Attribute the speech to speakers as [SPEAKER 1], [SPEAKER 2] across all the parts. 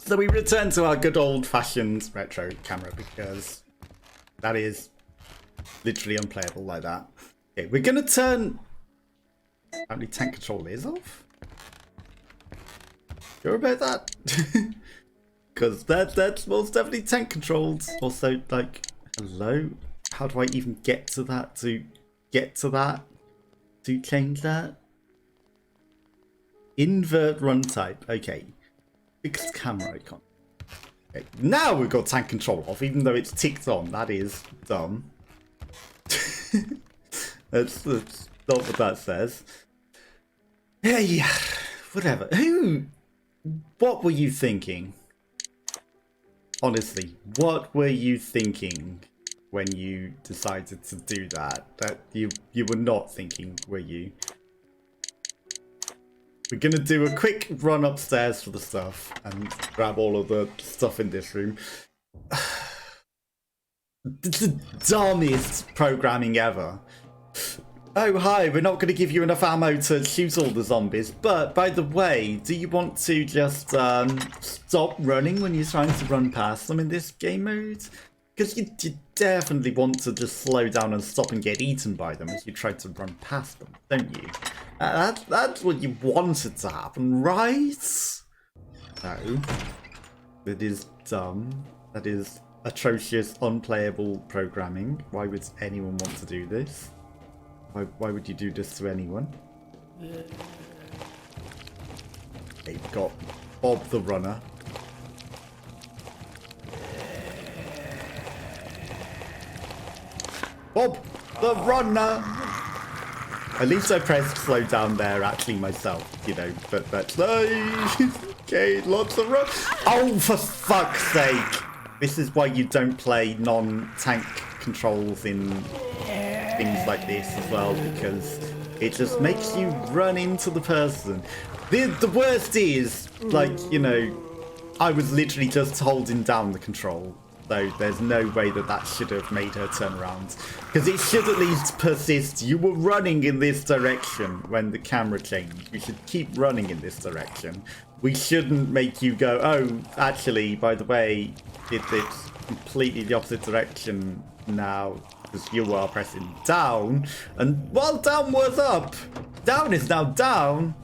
[SPEAKER 1] So we return to our good old-fashioned retro camera because that is literally unplayable like that. Okay, we're gonna turn... Apparently tank control is off? Sure about that? Because that's most definitely tank controlled. Also, like, hello? How do I even get to that to change that? Invert run type. Okay. Fixed camera icon. Okay. Now we've got tank control off, even though it's ticked on. That is dumb. that's not what that says. Hey, whatever. What were you thinking? Honestly, what were you thinking when you decided to do that? That you were not thinking, were you? We're gonna do a quick run upstairs for the stuff and grab all of the stuff in this room. It's the dumbest programming ever. Oh hi, we're not gonna give you enough ammo to shoot all the zombies, but by the way, do you want to just stop running when you're trying to run past them in this game mode? Because you definitely want to just slow down and stop and get eaten by them as you try to run past them, don't you? That's what you wanted to happen, right? No. That is dumb. That is atrocious, unplayable programming. Why would anyone want to do this? Why would you do this to anyone? Okay, we've got Bob the runner. Bob the runner! At least I pressed slow down there actually myself, you know, but that's okay, lots of run. Oh, for fuck's sake! This is why you don't play non-tank controls in things like this as well, because it just makes you run into the person. The worst is, like, you know, I was literally just holding down the control. So there's no way that should have made her turn around. Because it should at least persist. You were running in this direction when the camera changed. We should keep running in this direction. We shouldn't make you go, oh, actually, by the way, it's completely the opposite direction now. Because you are pressing down. And while down was up, down is now down.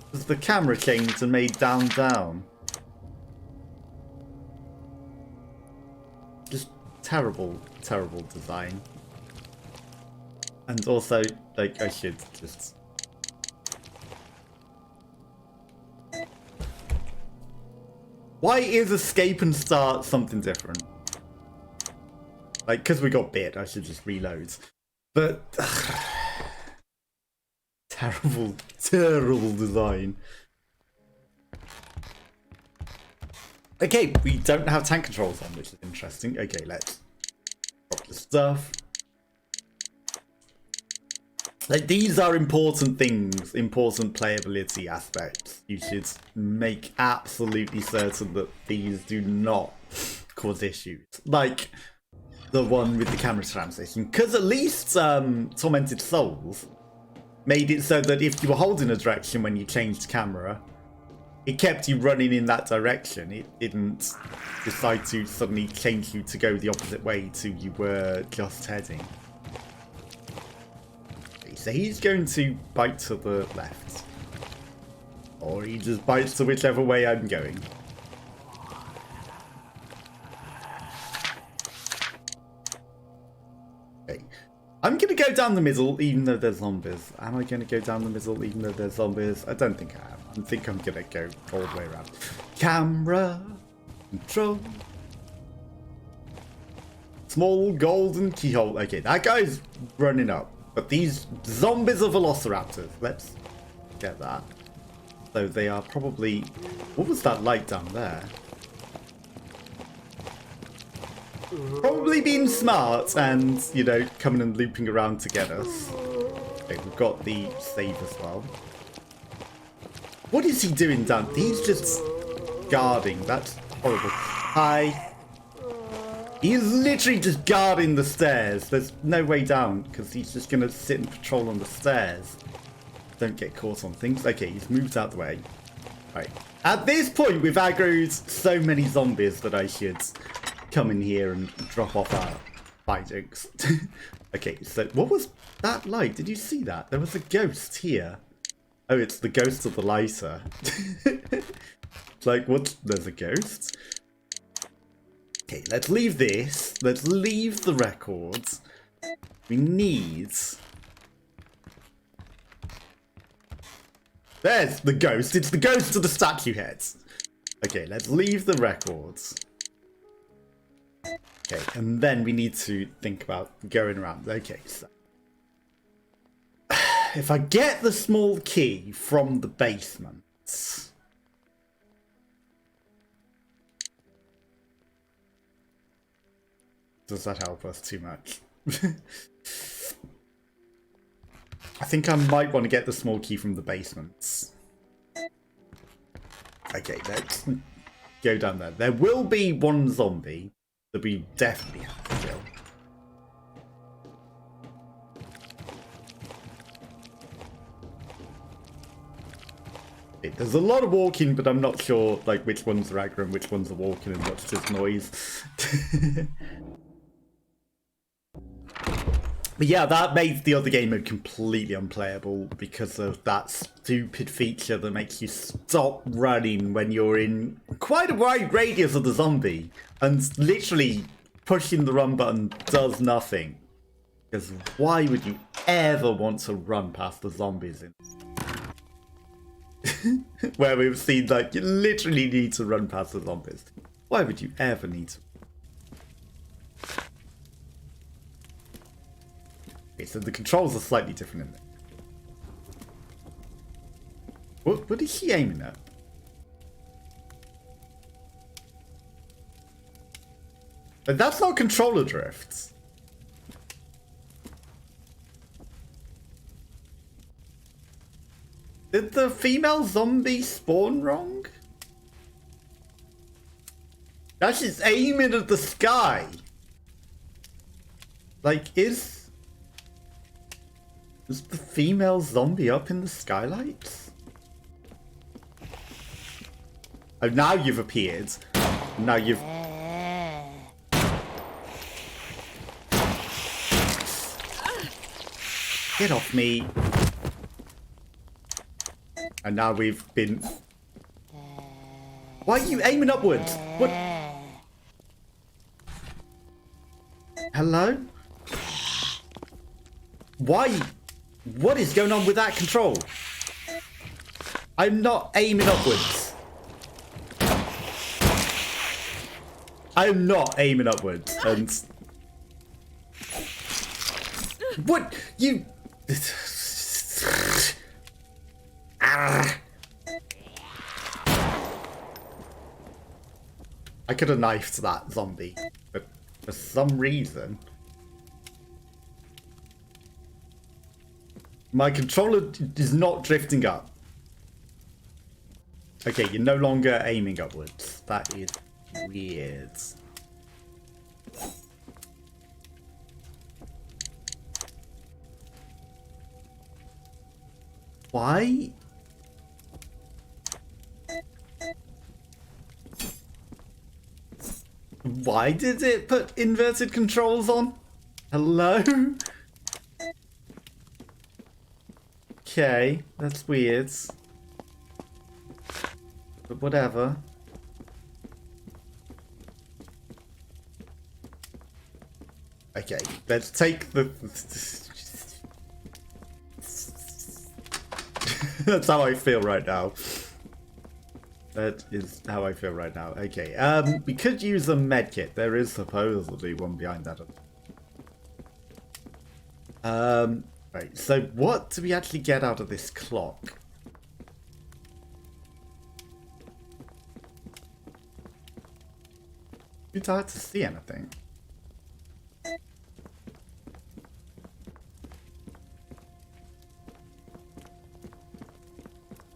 [SPEAKER 1] Because the camera changed and made down down. Just terrible, terrible design. And also, like, I should just... Why is escape and start something different? Like, because we got bit, I should just reload. But... terrible, terrible design. Okay, we don't have tank controls on, which is interesting. Okay, let's drop the stuff. Like, these are important things, important playability aspects. You should make absolutely certain that these do not cause issues. Like the one with the camera transition. Because at least Tormented Souls made it so that if you were holding a direction when you changed camera, it kept you running in that direction. It didn't decide to suddenly change you to go the opposite way to you were just heading. Okay, so he's going to bite to the left. Or he just bites to whichever way I'm going. Okay. I'm going to go down the middle even though there's zombies. Am I going to go down the middle even though there's zombies? I don't think I am. I think I'm going to go all the way around. Camera control. Small golden keyhole. Okay, that guy's running up. But these zombies are veloceraptors. Let's get that. So they are probably... What was that light down there? Probably being smart and, you know, coming and looping around to get us. Okay, we've got the save as well. What is he doing down? He's just guarding. That's horrible. Hi. He's literally just guarding the stairs. There's no way down because he's just going to sit and patrol on the stairs. Don't get caught on things. Okay, he's moved out the way. Right. At this point, we've aggroed so many zombies that I should come in here and drop off our findings. Okay, so what was that light? Did you see that? There was a ghost here. Oh, it's the ghost of the lighter. It's like, what? There's a ghost? Okay, let's leave this. Let's leave the records. We need... There's the ghost. It's the ghost of the statue heads. Okay, let's leave the records. Okay, and then we need to think about going around. Okay, so... If I get the small key from the basement... Does that help us too much? I think I might want to get the small key from the basements. Okay, let's go down there. There will be one zombie that we definitely have to kill. Okay, there's a lot of walking, but I'm not sure like which ones are aggro and which ones are walking and what's just noise. But yeah, that made the other game mode completely unplayable because of that stupid feature that makes you stop running when you're in quite a wide radius of the zombie. And literally pushing the run button does nothing. Because why would you ever want to run past the zombies in where we've seen like you literally need to run past the zombies? Why would you ever need to? Okay, so the controls are slightly different in there. What is she aiming at? But that's not controller drift. Did the female zombie spawn wrong? Now she's aiming at the sky. Like, is the female zombie up in the skylights? Oh, now you've appeared. Now you've... Get off me. And now we've been... Why are you aiming upwards? What? Hello? Why? What is going on with that control? I'm not aiming upwards. I'm not aiming upwards. And... What? You... I could have knifed that zombie, but for some reason my controller is not drifting up. Okay, you're no longer aiming upwards. That is weird. Why? Why did it put inverted controls on? Hello? Okay, that's weird. But whatever. Okay, let's take the... That's how I feel right now. That is how I feel right now. Okay, we could use a medkit. There is supposedly one behind that. Right, so what do we actually get out of this clock? It's hard to see anything.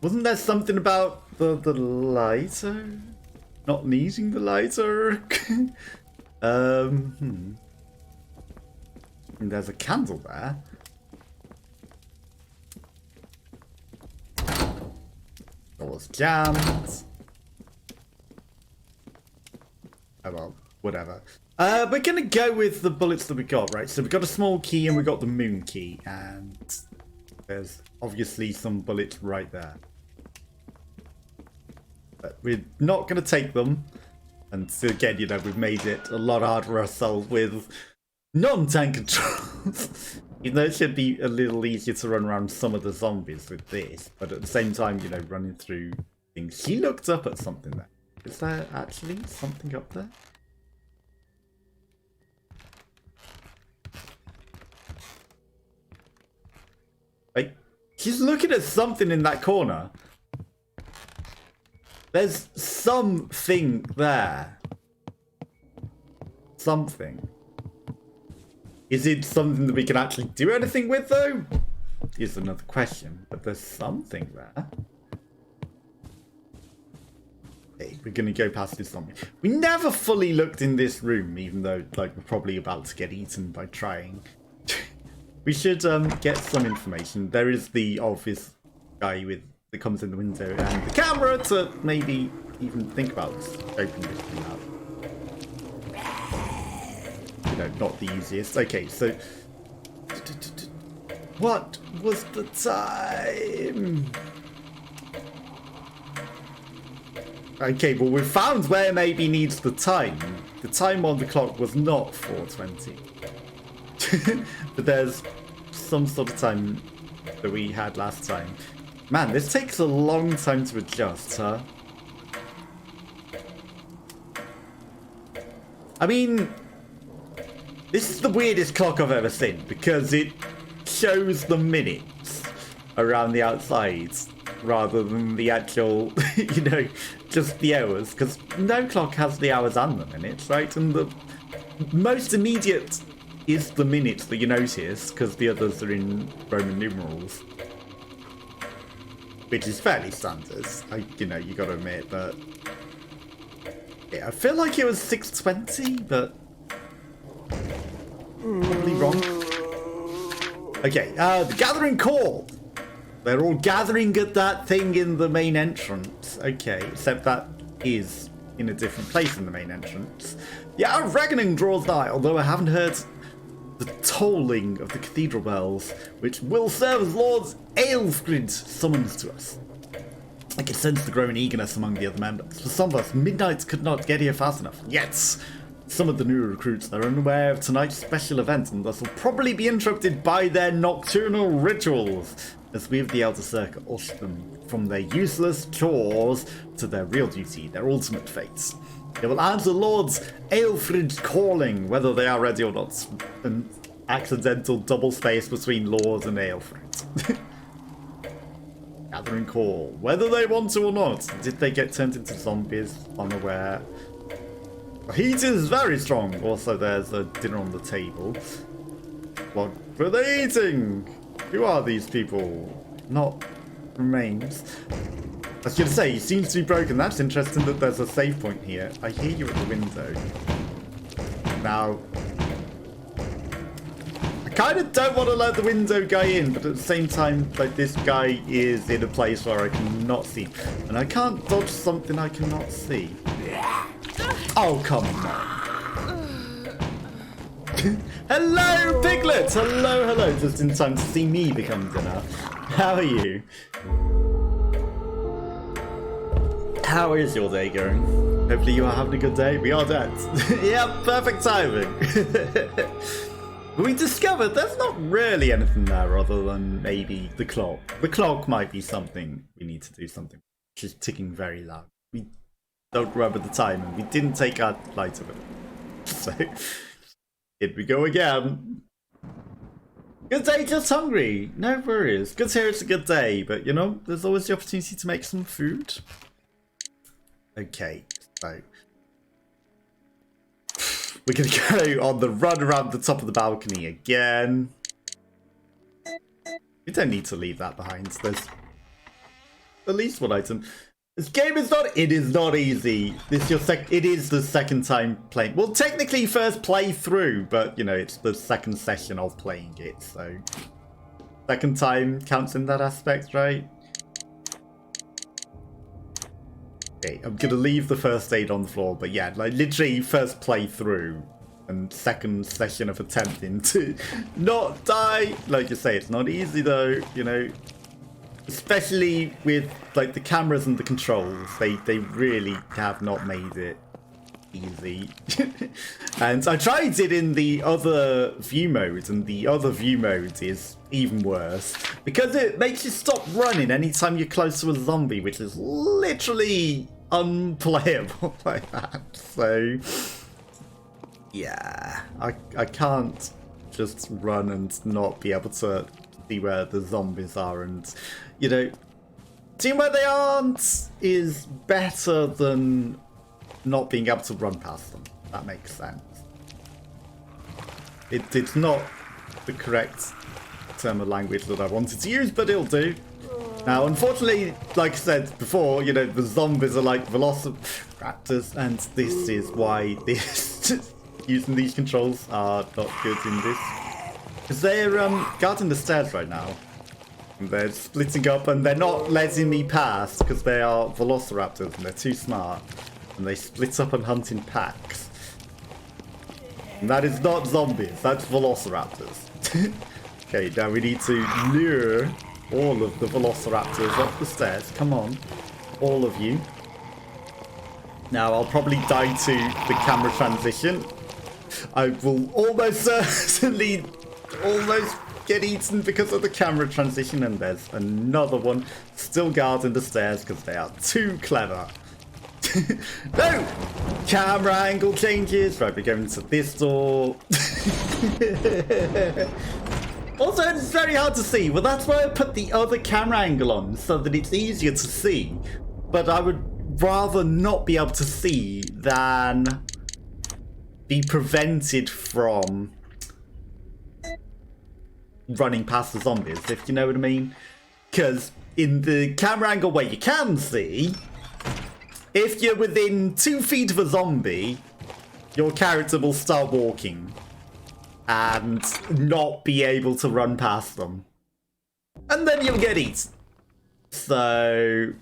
[SPEAKER 1] Wasn't there something about the lighter? Not needing the lighter? And there's a candle there. Door's jammed. Oh well, whatever. We're gonna go with the bullets that we got, right? So we got a small key and we got the moon key, and there's obviously some bullets right there. But we're not gonna take them. And so again, you know, we've made it a lot harder for ourselves with non-tank controls. Even though it should be a little easier to run around some of the zombies with this, but at the same time, you know, running through things. She looked up at something there. Is there actually something up there? Like, she's looking at something in that corner. There's something there. Something. Is it something that we can actually do anything with, though? Is another question. But there's something there. Okay, we're going to go past this zombie. We never fully looked in this room, even though, like, we're probably about to get eaten by trying. We should get some information. There is the obvious guy with that comes in the window and the camera to maybe even think about opening this thing up. You know, not the easiest. Okay, so what was the time? Okay, well, we found where maybe needs the time. The time on the clock was not 4:20. But there's some sort of time that we had last time. Man, this takes a long time to adjust, huh? I mean, this is the weirdest clock I've ever seen because it shows the minutes around the outside rather than the actual, you know, just the hours. Because no clock has the hours and the minutes, right? And the most immediate is the minutes that you notice because the others are in Roman numerals. Which is fairly standard, you know, you gotta admit, but yeah, I feel like it was 6:20, but probably wrong. Okay, the gathering call. They're all gathering at that thing in the main entrance. Okay, except that is in a different place in the main entrance. The hour of reckoning draws nigh, although I haven't heard the tolling of the cathedral bells, which will serve as Lord Aelfrid's summons to us. I can sense the growing eagerness among the other members. For some of us, midnight could not get here fast enough. Yet, some of the new recruits are unaware of tonight's special event and thus will probably be interrupted by their nocturnal rituals, as we of the Elder Circle usher them from their useless chores to their real duty, their ultimate fates. They will answer Lord's Aelfrid's calling, whether they are ready or not. An accidental double space between Lord and Aelfrid. Gathering call, whether they want to or not. Did they get turned into zombies? Unaware. The heat is very strong. Also, there's a dinner on the table. What were they eating? Who are these people? Not remains. I was going to say, he seems to be broken. That's interesting that there's a save point here. I hear you at the window. Now, I kind of don't want to let the window guy in, but at the same time, like, this guy is in a place where I cannot see. And I can't dodge something I cannot see. Oh, come on. Hello, Piglet! Hello, hello. Just in time to see me become dinner. How are you? How is your day going? Hopefully you are having a good day. We are dead. Yeah, perfect timing. We discovered there's not really anything there other than maybe the clock. The clock might be something we need to do something. Which is ticking very loud. We don't remember the time and we didn't take our light of it. So, here we go again. Good day, just hungry. No worries. Good to hear it's a good day, but you know, there's always the opportunity to make some food. Okay, so we're going to go on the run around the top of the balcony again. We don't need to leave that behind. There's at least one item. This game is not... It is not easy. This is your it is the second time playing... Well, technically first play through, but, you know, it's the second session of playing it, so... Second time counts in that aspect, right? Okay, I'm gonna leave the first aid on the floor, but yeah, like literally first playthrough and second session of attempting to not die. Like you say, it's not easy though, you know. Especially with like the cameras and the controls, they really have not made it easy. And I tried it in the other view mode, and the other view mode is even worse because it makes you stop running anytime you're close to a zombie, which is literally unplayable like that. So yeah, I can't just run and not be able to see where the zombies are, and you know, seeing where they aren't is better than not being able to run past them. That makes sense. It's not the correct term of language that I wanted to use, but it'll do. Now, unfortunately, like I said before, you know, the zombies are like veloceraptors, and this is why using these controls are not good in this. Because they're guarding the stairs right now. And they're splitting up, and they're not letting me pass because they are veloceraptors and they're too smart. And they split up and hunt in packs. And that is not zombies, that's velociraptors. Okay, now we need to lure all of the velociraptors up the stairs. Come on, all of you. Now I'll probably die to the camera transition. I will almost certainly almost get eaten because of the camera transition, and there's another one still guarding the stairs because they are too clever. No! Camera angle changes. Right, we're going to this door. Also, it's very hard to see. Well, that's why I put the other camera angle on, so that it's easier to see. But I would rather not be able to see than be prevented from running past the zombies, if you know what I mean. Because in the camera angle where you can see, if you're within 2 feet of a zombie, your character will start walking and not be able to run past them. And then you'll get eaten. So,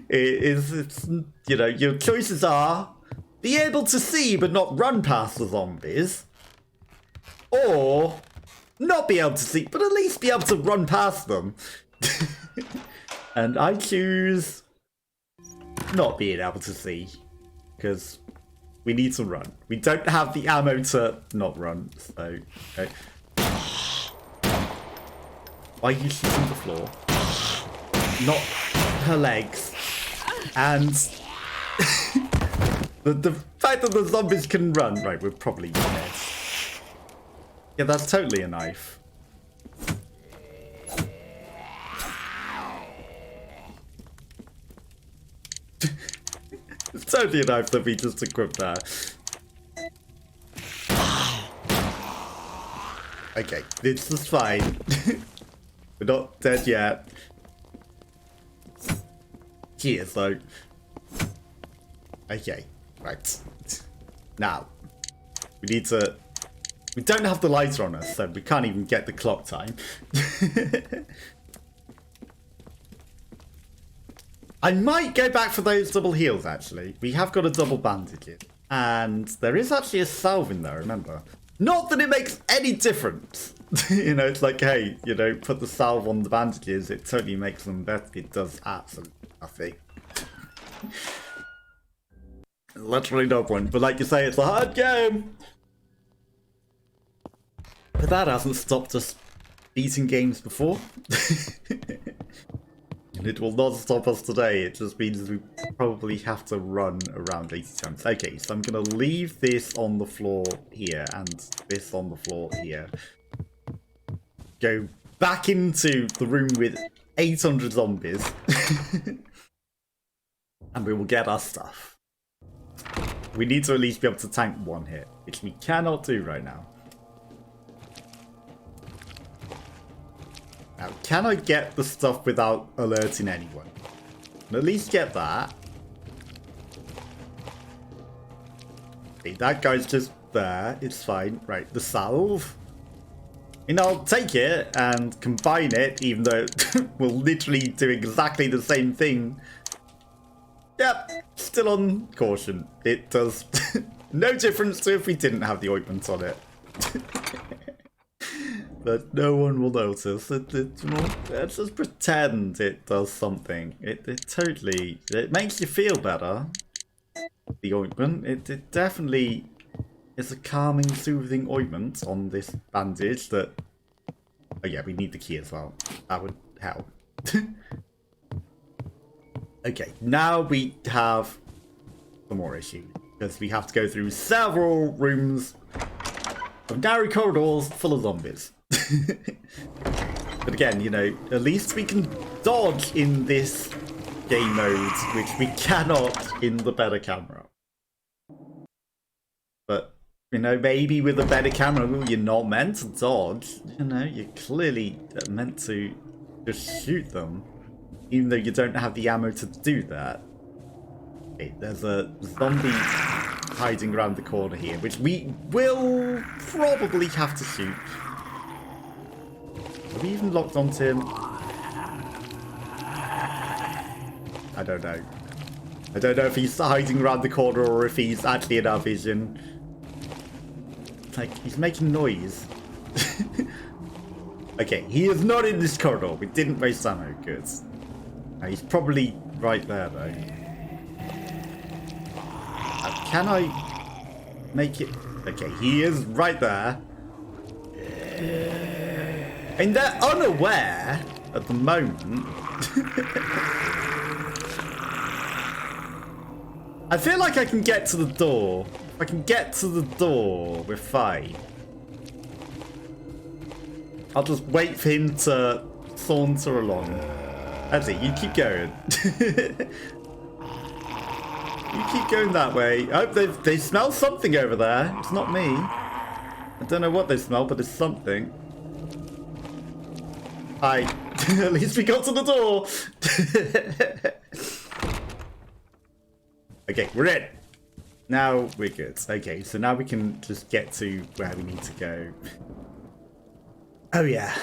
[SPEAKER 1] it's, you know, your choices are be able to see but not run past the zombies, or not be able to see but at least be able to run past them. And I choose not being able to see, because we need to run. We don't have the ammo to not run, so okay. Why are you shooting the floor? Not her legs. And the fact that the zombies can run. Right, we're probably dead. Yeah, that's totally a knife. It's totally a knife that we just equipped there. Okay, this is fine. We're not dead yet. Cheers, though. Okay, right. Now, we need to... We don't have the lighter on us, so we can't even get the clock time. I might go back for those double heals, actually. We have got a double bandage. And there is actually a salve in there, remember? Not that it makes any difference. You know, it's like, hey, you know, put the salve on the bandages. It totally makes them better. It does absolutely nothing. Literally no point. But like you say, it's a hard game. But that hasn't stopped us beating games before. And it will not stop us today. It just means we probably have to run around 80 times. Okay, so I'm going to leave this on the floor here and this on the floor here. Go back into the room with 800 zombies. And we will get our stuff. We need to at least be able to tank one hit, which we cannot do right now. Now, can I get the stuff without alerting anyone? At least get that. Okay, that guy's just there. It's fine. Right, the salve. And I'll take it and combine it, even though it will literally do exactly the same thing Yep, still on caution. It does no difference to if we didn't have the ointment on it. But no one will notice. Let's just pretend it does something. It totally... It makes you feel better. The ointment. It definitely is a calming, soothing ointment on this bandage that... Oh yeah, we need the key as well. That would help. Okay, now we have some more issues. Because we have to go through several rooms of narrow corridors full of zombies. But again, you know, at least we can dodge in this game mode, which we cannot in the better camera. But, you know, maybe with a better camera, you're not meant to dodge. You know, you're clearly meant to just shoot them. Even though you don't have the ammo to do that. Okay, there's a zombie hiding around the corner here, which we will probably have to shoot. Are we even locked onto him? I don't know. I don't know if he's hiding around the corner or if he's actually in our vision. Like, he's making noise. Okay, he is not in this corridor. We didn't waste ammo. Good. He's probably right there, though. Can I make it? Okay, he is right there. And they're unaware at the moment. I feel like I can get to the door. If I can get to the door, we're fine. I'll just wait for him to saunter along. That's it, you keep going. You keep going that way. Oh, they smell something over there. It's not me. I don't know what they smell, but it's something. Hi. At least we got to the door. Okay, we're in. Now we're good. Okay, so now we can just get to where we need to go. Oh, yeah.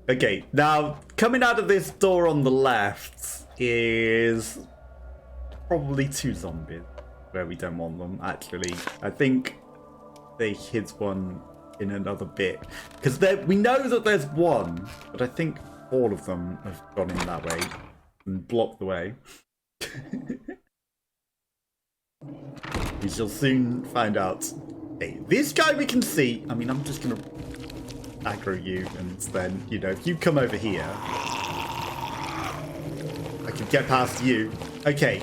[SPEAKER 1] Okay, now coming out of this door on the left is probably 2 zombies where we don't want them, actually. I think they hid one in another bit. Because we know that there's one, but I think all of them have gone in that way and blocked the way. We shall soon find out. Hey, this guy we can see. I mean, I'm just going to aggro you, and then, you know, if you come over here, I can get past you. Okay.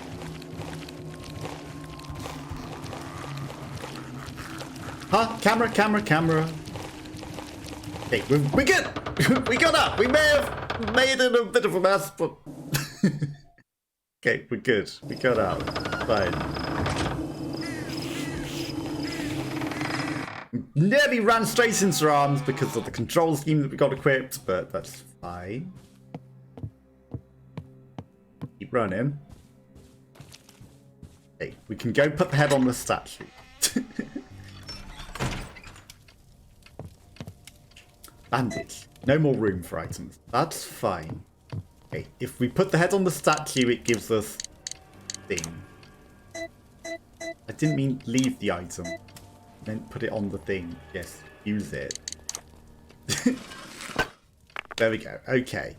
[SPEAKER 1] Huh? Camera, camera, camera. Hey, we're good. We got up. We may have made it a bit of a mess, but... Okay, we're good. We got out. Fine. Nearly ran straight into her arms because of the control scheme that we got equipped, but that's fine. Keep running. Okay, we can go put the head on the statue. Bandage. No more room for items. That's fine. Okay, if we put the head on the statue, it gives us thing. I didn't mean leave the item. I meant put it on the thing. Yes, use it. There we go. Okay.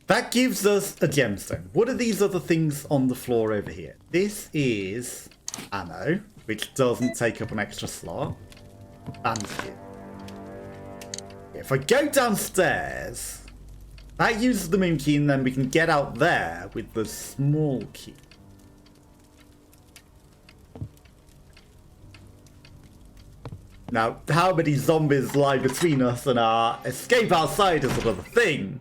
[SPEAKER 1] That gives us a gemstone. What are these other things on the floor over here? This is ammo, which doesn't take up an extra slot. Bandage. If I go downstairs, that uses the moon key, and then we can get out there with the small key. Now, how many zombies lie between us and our escape outside is another thing.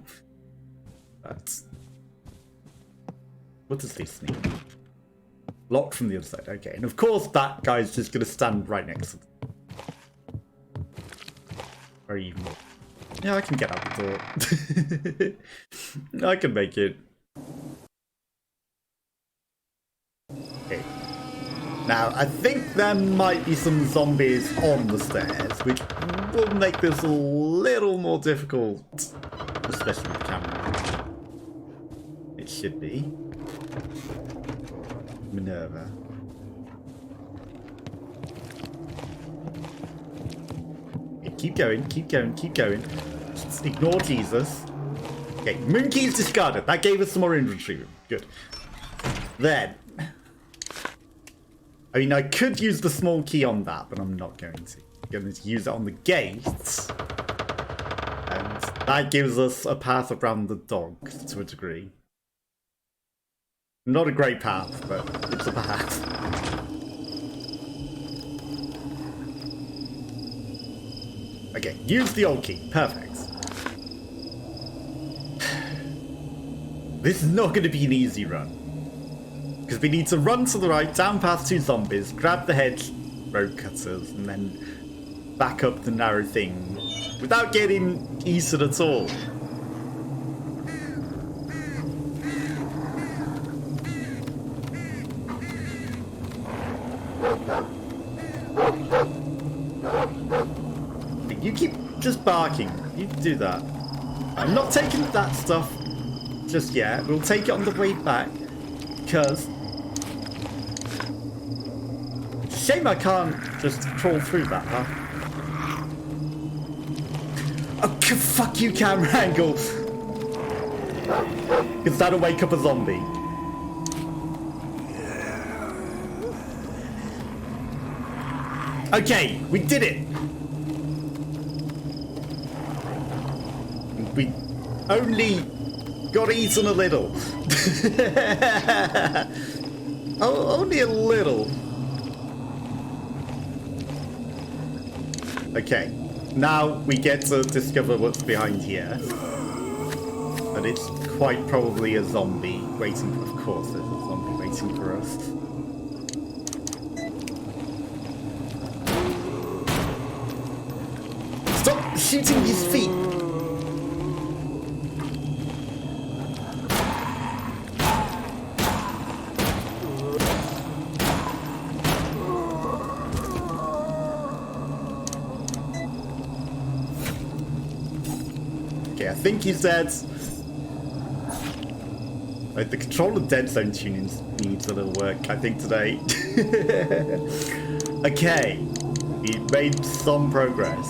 [SPEAKER 1] But what does this mean? Locked from the other side. Okay, and of course that guy's just going to stand right next to them. Or even more. Yeah, I can get out the door. I can make it. Okay. Now, I think there might be some zombies on the stairs, which will make this a little more difficult, especially with the camera. should be. Minerva. Okay, keep going, keep going, keep going. Just ignore Jesus. Okay, moon keys discarded. That gave us some more inventory room. Good. Then, I mean, I could use the small key on that, but I'm not going to. I'm going to use it on the gates. And that gives us a path around the dogs to a degree. Not a great path, but it's a path. Okay, use the old key. Perfect. This is not going to be an easy run. Because we need to run to the right, down past 2 zombies, grab the hedge road cutters, and then back up the narrow thing without getting eased at all. You keep just barking. You do that. I'm not taking that stuff just yet. We'll take it on the way back. Because... shame I can't just crawl through that, huh? Oh, fuck you, camera angle! Because that'll wake up a zombie. Okay, we did it! We only got eaten a little. Oh, only a little. Okay, now we get to discover what's behind here. But it's quite probably a zombie waiting. Of course, there's a zombie waiting for us. Stop shooting his feet! I think he's dead. Like, the control of dead zone tuning needs a little work, I think, today. Okay, we made some progress.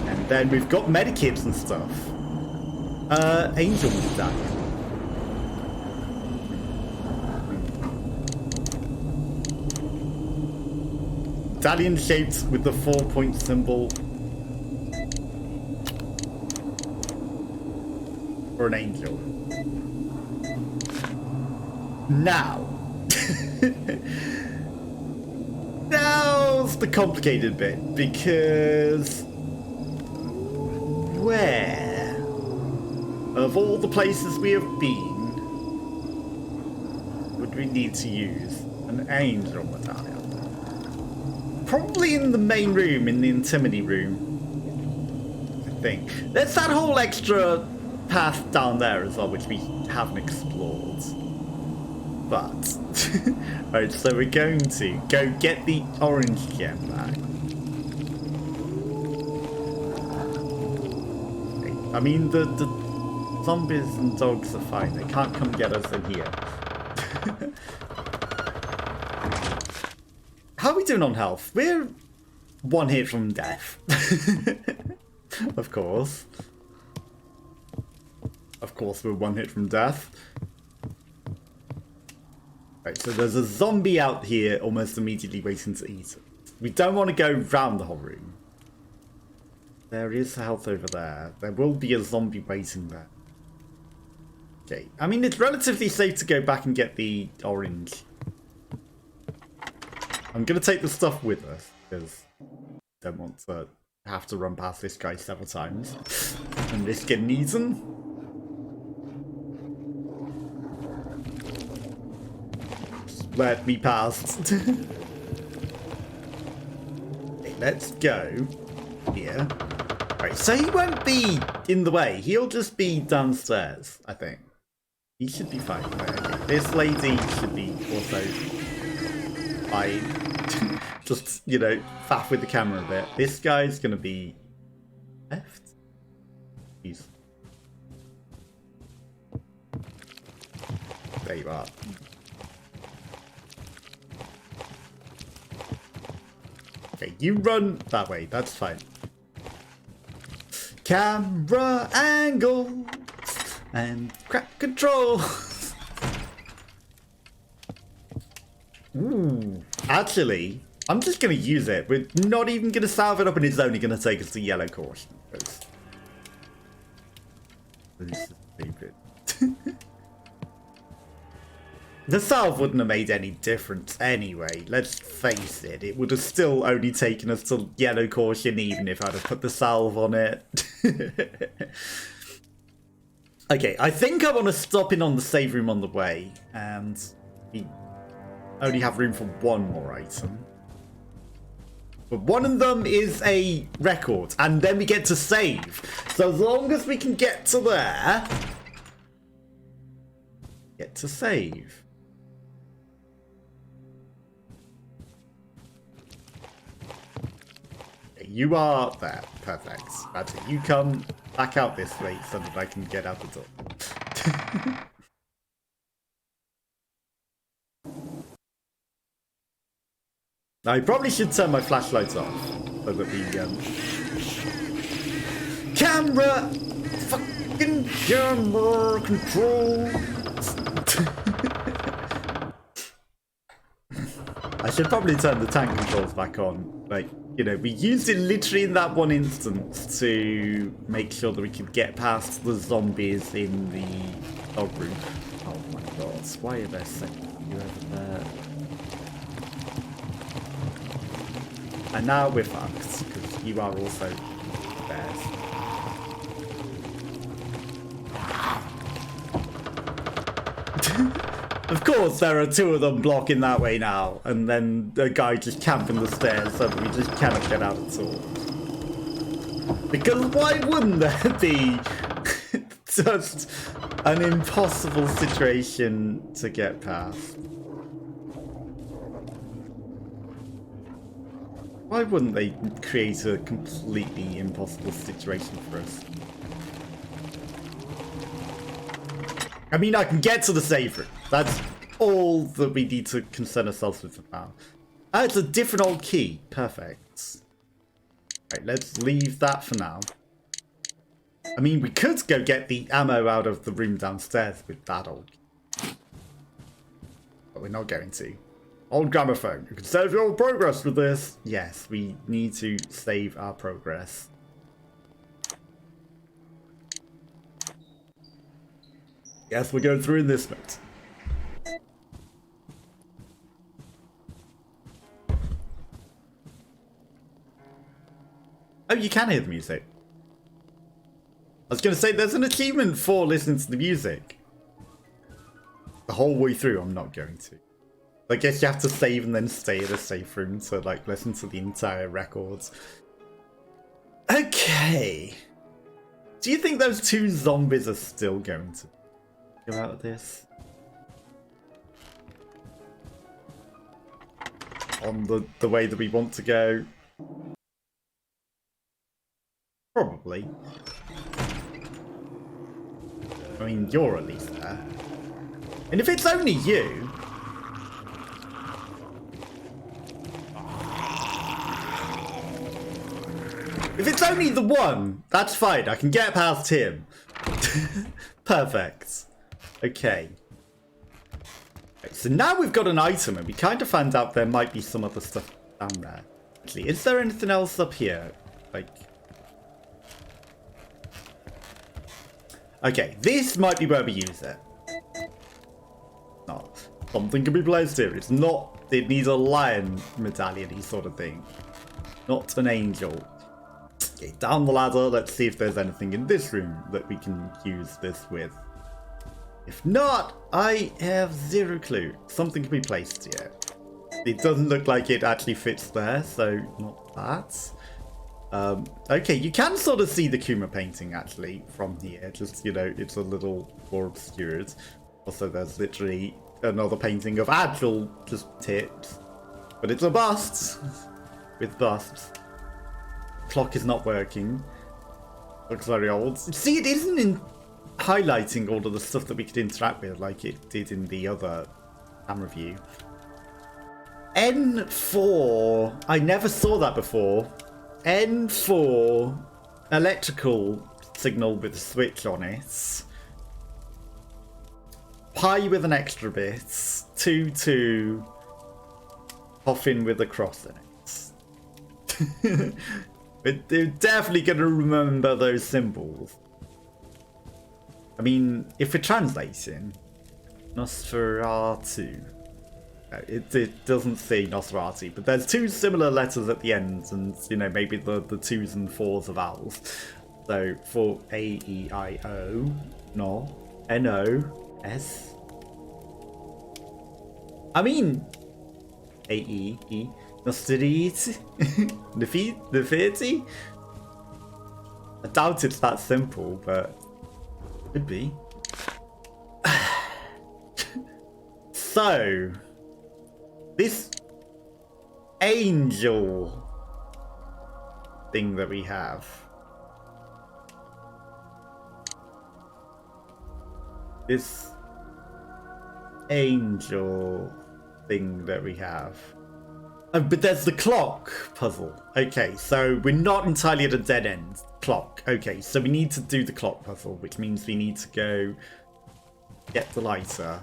[SPEAKER 1] And then we've got medikits and stuff. Angel medallion. Medallion shaped with the 4-point symbol. Or an angel. Now. Now's the complicated bit, because where of all the places we have been would we need to use an angel medallion? Probably in the main room, in the intimity room, I think. There's that whole extra path down there as well, which we haven't explored. But right, so we're going to go get the orange gem back. Okay. I mean, the zombies and dogs are fine. They can't come get us in here. How are we doing on health? We're 1 hit from death. Of course. Of course, we're 1 hit from death. Right, so there's a zombie out here almost immediately waiting to eat it. We don't want to go round the whole room. There is health over there. There will be a zombie waiting there. Okay, I mean, it's relatively safe to go back and get the orange. I'm going to take the stuff with us, because I don't want to have to run past this guy several times and risk getting eaten. Let me past. Okay, let's go here. Right, so he won't be in the way. He'll just be downstairs, I think. He should be fine. Okay. This lady should be also fine. Just, you know, faff with the camera a bit. This guy's gonna be left. He's... There you are. Okay, you run that way. That's fine. Camera angle and crack control. Ooh, actually, I'm just going to use it. We're not even going to salve it up, and it's only going to take us to yellow caution. This is stupid. The salve wouldn't have made any difference anyway. Let's face it. It would have still only taken us to yellow caution, even if I'd have put the salve on it. Okay, I think I want to stop in on the save room on the way, and we only have room for one more item. But one of them is a record, and then we get to save. So as long as we can get to there, get to save. You are there. Perfect. That's it. You come back out this way so that I can get out the door. I probably should turn my flashlights off so that we camera fucking camera control. I should probably turn the tank controls back on. Like, you know, we used it literally in that one instance to make sure that we could get past the zombies in the dog room. Oh my god, why are there so many over there? And now we're fucked, because you are also bears. Of course, there are two of them blocking that way now, and then a guy just camping the stairs so that we just cannot get out at all. Because why wouldn't there be just an impossible situation to get past? Why wouldn't they create a completely impossible situation for us? I mean, I can get to the save room. That's all that we need to concern ourselves with for now. Ah, it's a different old key. Perfect. Right, let's leave that for now. I mean, we could go get the ammo out of the room downstairs with that old key. But we're not going to. Old gramophone. You can save your progress with this. Yes, we need to save our progress. Yes, we're going through in this bit. Oh, you can hear the music. I was going to say, there's an achievement for listening to the music. The whole way through, I'm not going to. I guess you have to save and then stay at a safe room to, like, listen to the entire records. Okay. Do you think those two zombies are still going to go out of this? On the way that we want to go? Probably. I mean, you're at least there. And if it's only you... If it's only the one, that's fine. I can get past him. Perfect. Okay. So now we've got an item, and we kind of found out there might be some other stuff down there. Actually, is there anything else up here? Like... Okay, this might be where we use it. No, something can be placed here. It's not... It needs a lion medallion-y sort of thing. Not an angel. Okay, down the ladder, let's see if there's anything in this room that we can use this with. If not, I have zero clue. Something can be placed here. It doesn't look like it actually fits there, so not that. Okay, you can sort of see the Kuma painting actually from here. Just, you know, it's a little more obscured. Also, there's literally another painting of actual just tits. But it's a bust with busts. Clock is not working. Looks very old. See, it isn't highlighting all of the stuff that we could interact with like it did in the other camera view. N4, I never saw that before. N4, electrical signal with a switch on it. Pi with an extra bit. 2, coffin with a cross in it. They're definitely going to remember those symbols. I mean, if we're translating, Nosferatu. It doesn't say Nosferatu, but there's 2 similar letters at the end, and, you know, maybe the 2s and 4s are vowels. So, for A, E, I, O, No, N, O, S. I mean, A, E, E. Nostrit, Nefiti? I doubt it's that simple, but could be. So, this angel thing that we have. This angel thing that we have. Oh, but there's the clock puzzle. Okay, so we're not entirely at a dead end. Clock. Okay, so we need to do the clock puzzle, which means we need to go get the lighter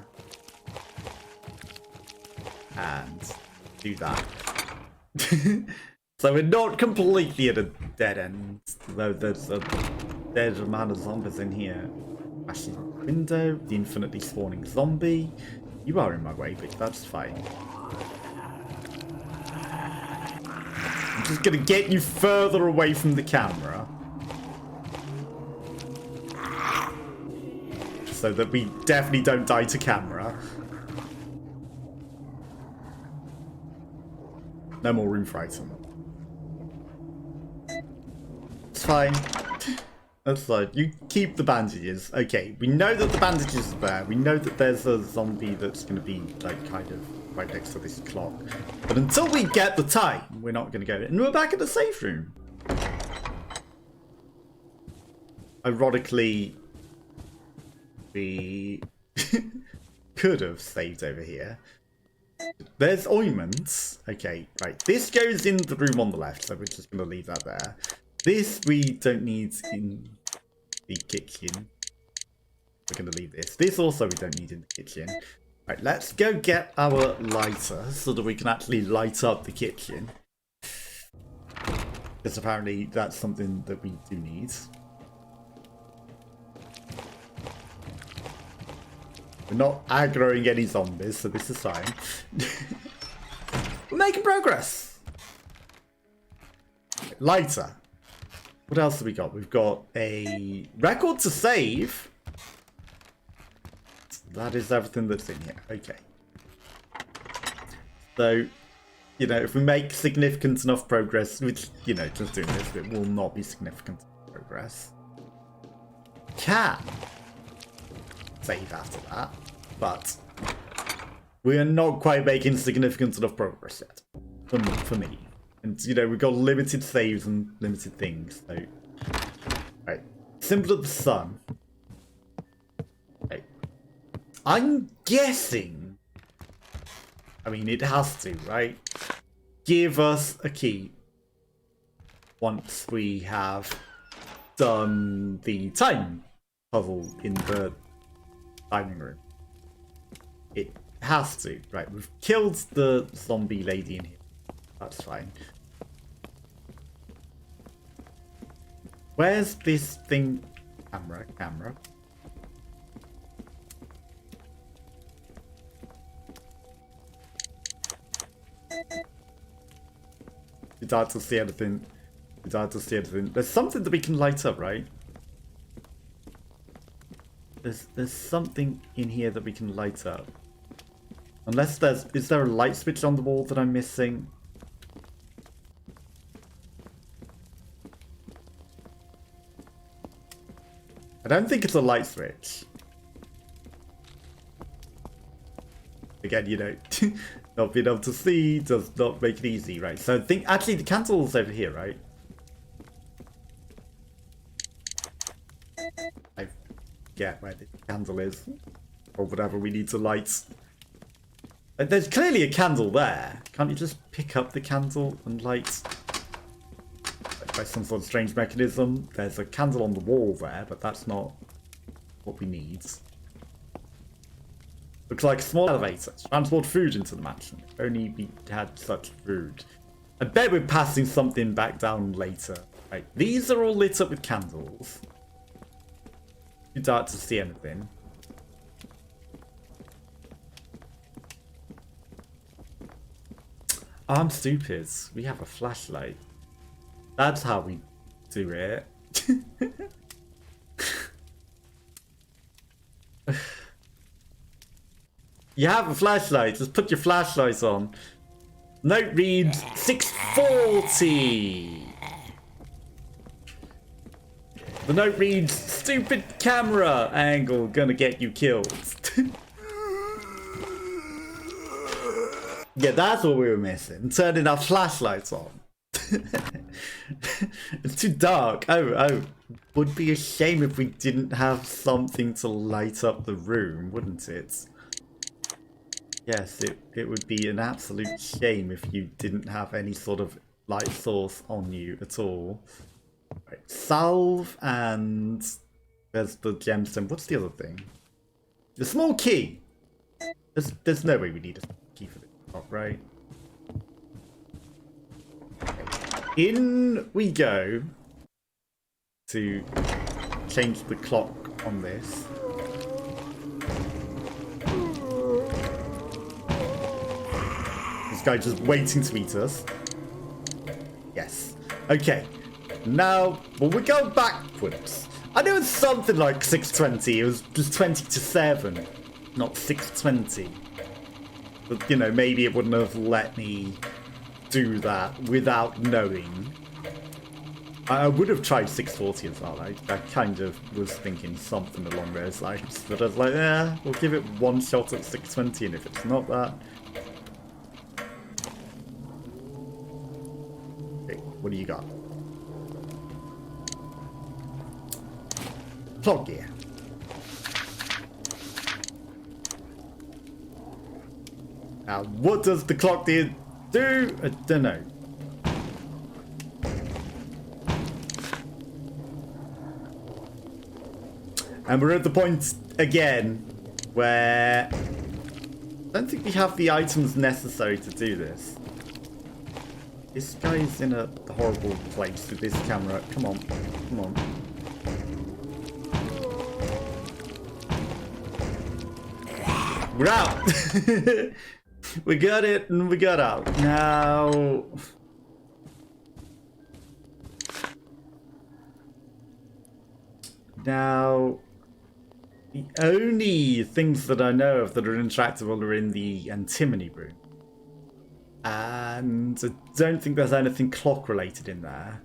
[SPEAKER 1] and do that. So we're not completely at a dead end, though there's a dead amount of zombies in here. Actually, window, the infinitely spawning zombie. You are in my way, but that's fine. I'm just gonna get you further away from the camera so that we definitely don't die to camera. No more room for item. It's fine. That's fine. You keep the bandages. Okay, we know that the bandages are there. We know that there's a zombie that's going to be, like, kind of right next to this clock. But until we get the time, we're not going to go. And we're back at the safe room. Ironically, we could have saved over here. There's ointments. Okay, right. This goes in the room on the left, so we're just going to leave that there. This we don't need in the kitchen. We're going to leave this. This also we don't need in the kitchen. Right, let's go get our lighter so that we can actually light up the kitchen. Because apparently that's something that we do need. We're not aggroing any zombies, so this is fine. We're making progress! Lighter. What else have we got? We've got a record to save. That is everything that's in here. Okay. So, you know, if we make significant enough progress, which, you know, just doing this, it will not be significant progress. Can save after that, but we are not quite making significant enough progress yet, for me. And, you know, we've got limited saves and limited things, so... Right. Symbol of the sun. Right. I'm guessing... I mean, it has to, right? Give us a key. Once we have done the time puzzle in the dining room. It has to. Right, we've killed the zombie lady in here. That's fine. Where's this thing? Camera. It's hard to see anything. It's hard to see anything. There's something that we can light up, right? There's something in here that we can light up. Unless there's... Is there a light switch on the wall that I'm missing? I don't think it's a light switch. Again, you know, not being able to see does not make it easy, right? So I think... Actually, the candle's over here, right? get where the candle is. Or whatever we need to light. There's clearly a candle there. Can't you just pick up the candle and light? By some sort of strange mechanism. There's a candle on the wall there, but that's not what we need. Looks like a small elevator. Transport food into the mansion. If only we had such food. I bet we're passing something back down later. Right, these are all lit up with candles. Too dark to see anything. I'm stupid. We have a flashlight. That's how we do it. You have a flashlight. Just put your flashlight on. Note reads 640. The note reads, stupid camera angle gonna get you killed. Yeah, that's what we were missing. Turning our flashlights on. It's too dark. Oh. Would be a shame if we didn't have something to light up the room, wouldn't it? Yes, it would be an absolute shame if you didn't have any sort of light source on you at all. Right, salve and there's the gemstone. What's the other thing? The small key. There's no way we need a key for this. Oh, right. Okay. In we go to change the clock on this. This guy just waiting to eat us. Yes. Okay. Now, well, we're going backwards. I knew it was something like 6:20. It was just 20 to 7, not 6:20. But, you know, maybe it wouldn't have let me do that without knowing. I would have tried 6:40 as well. I kind of was thinking something along those lines. But I was like, yeah, we'll give it one shot at 6:20, and if it's not that... Okay, what do you got? Plug gear. Now, what does the clock gear do? I don't know. And we're at the point again where I don't think we have the items necessary to do this. This guy's in a horrible place with this camera. Come on, come on. We're out! We got it and we got out. Now... the only things that I know of that are interactable are in the antimony room. And I don't think there's anything clock related in there.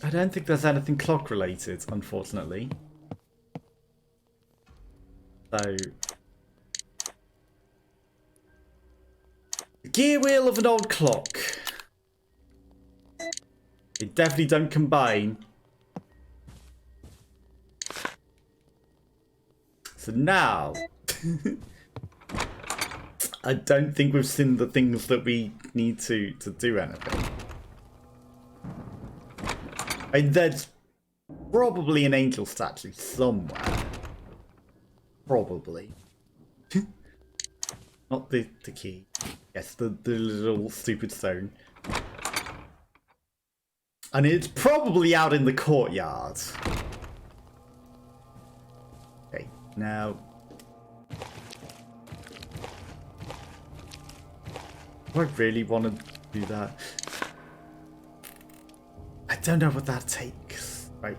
[SPEAKER 1] I don't think there's anything clock related, unfortunately. So... the gear wheel of an old clock. They definitely don't combine. So now... I don't think we've seen the things that we need to do anything. I mean, there's probably an angel statue somewhere. Probably. Not the key. Yes, the little stupid stone. And it's probably out in the courtyard. Okay, now... do I really want to do that? I don't know what that takes. Right.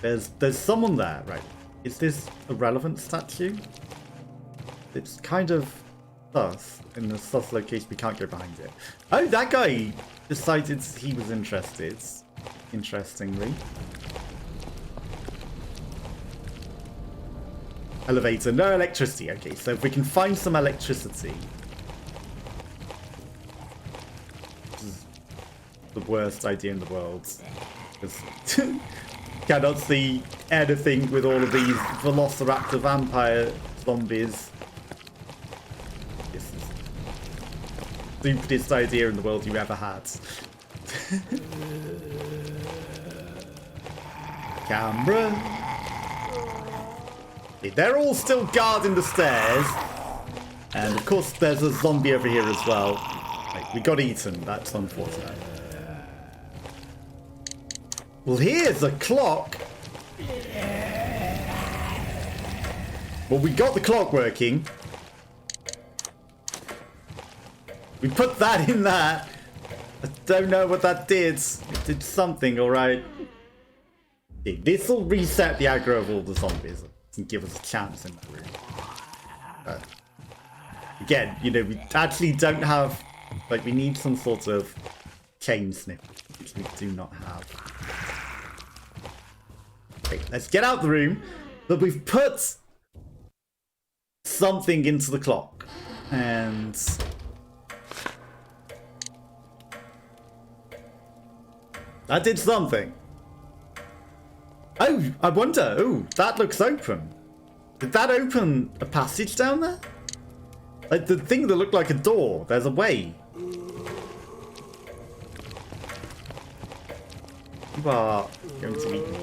[SPEAKER 1] There's someone there, right? Is this a relevant statue? It's kind of sus. In the sus location, we can't go behind it. Oh, that guy decided he was interested. Interestingly. Elevator, no electricity. Okay, so if we can find some electricity, worst idea in the world. Because cannot see anything with all of these veloceraptor vampire zombies. This is the stupidest idea in the world you ever had. Camera. Okay, they're all still guarding the stairs. And of course there's a zombie over here as well. Like, we got eaten, that's unfortunate. Well, here's a clock. Well, we got the clock working. We put that in there. I don't know what that did. It did something, alright. Okay, this will reset the aggro of all the zombies and give us a chance in that room. But again, you know, we actually don't have... Like, we need some sort of chain snip, which we do not have. Okay, let's get out the room. But we've put something into the clock. And that did something. Oh, I wonder. Oh, that looks open. Did that open a passage down there? Like the thing that looked like a door. There's a way. You are going to meet me.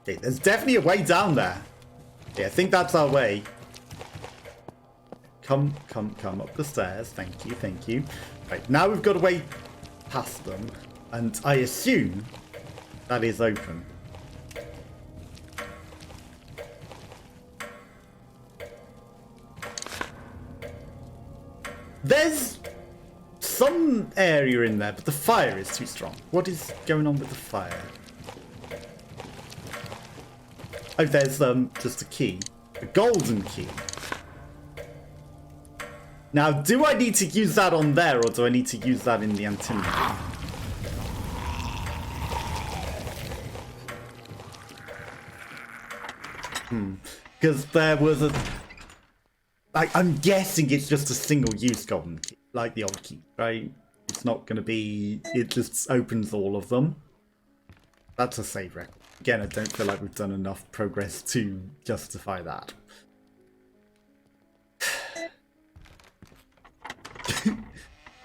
[SPEAKER 1] Okay, there's definitely a way down there. Okay, I think that's our way. Come up the stairs. Thank you, thank you. Right, now we've got a way past them. And I assume that is open. There's some area in there, but the fire is too strong. What is going on with the fire? Oh, there's just a key. A golden key. Now, do I need to use that on there, or do I need to use that in the antenna? Because there was a... I'm guessing it's just a single-use golden key, like the old key, right? It's not going to be... It just opens all of them. That's a save record. Again, I don't feel like we've done enough progress to justify that.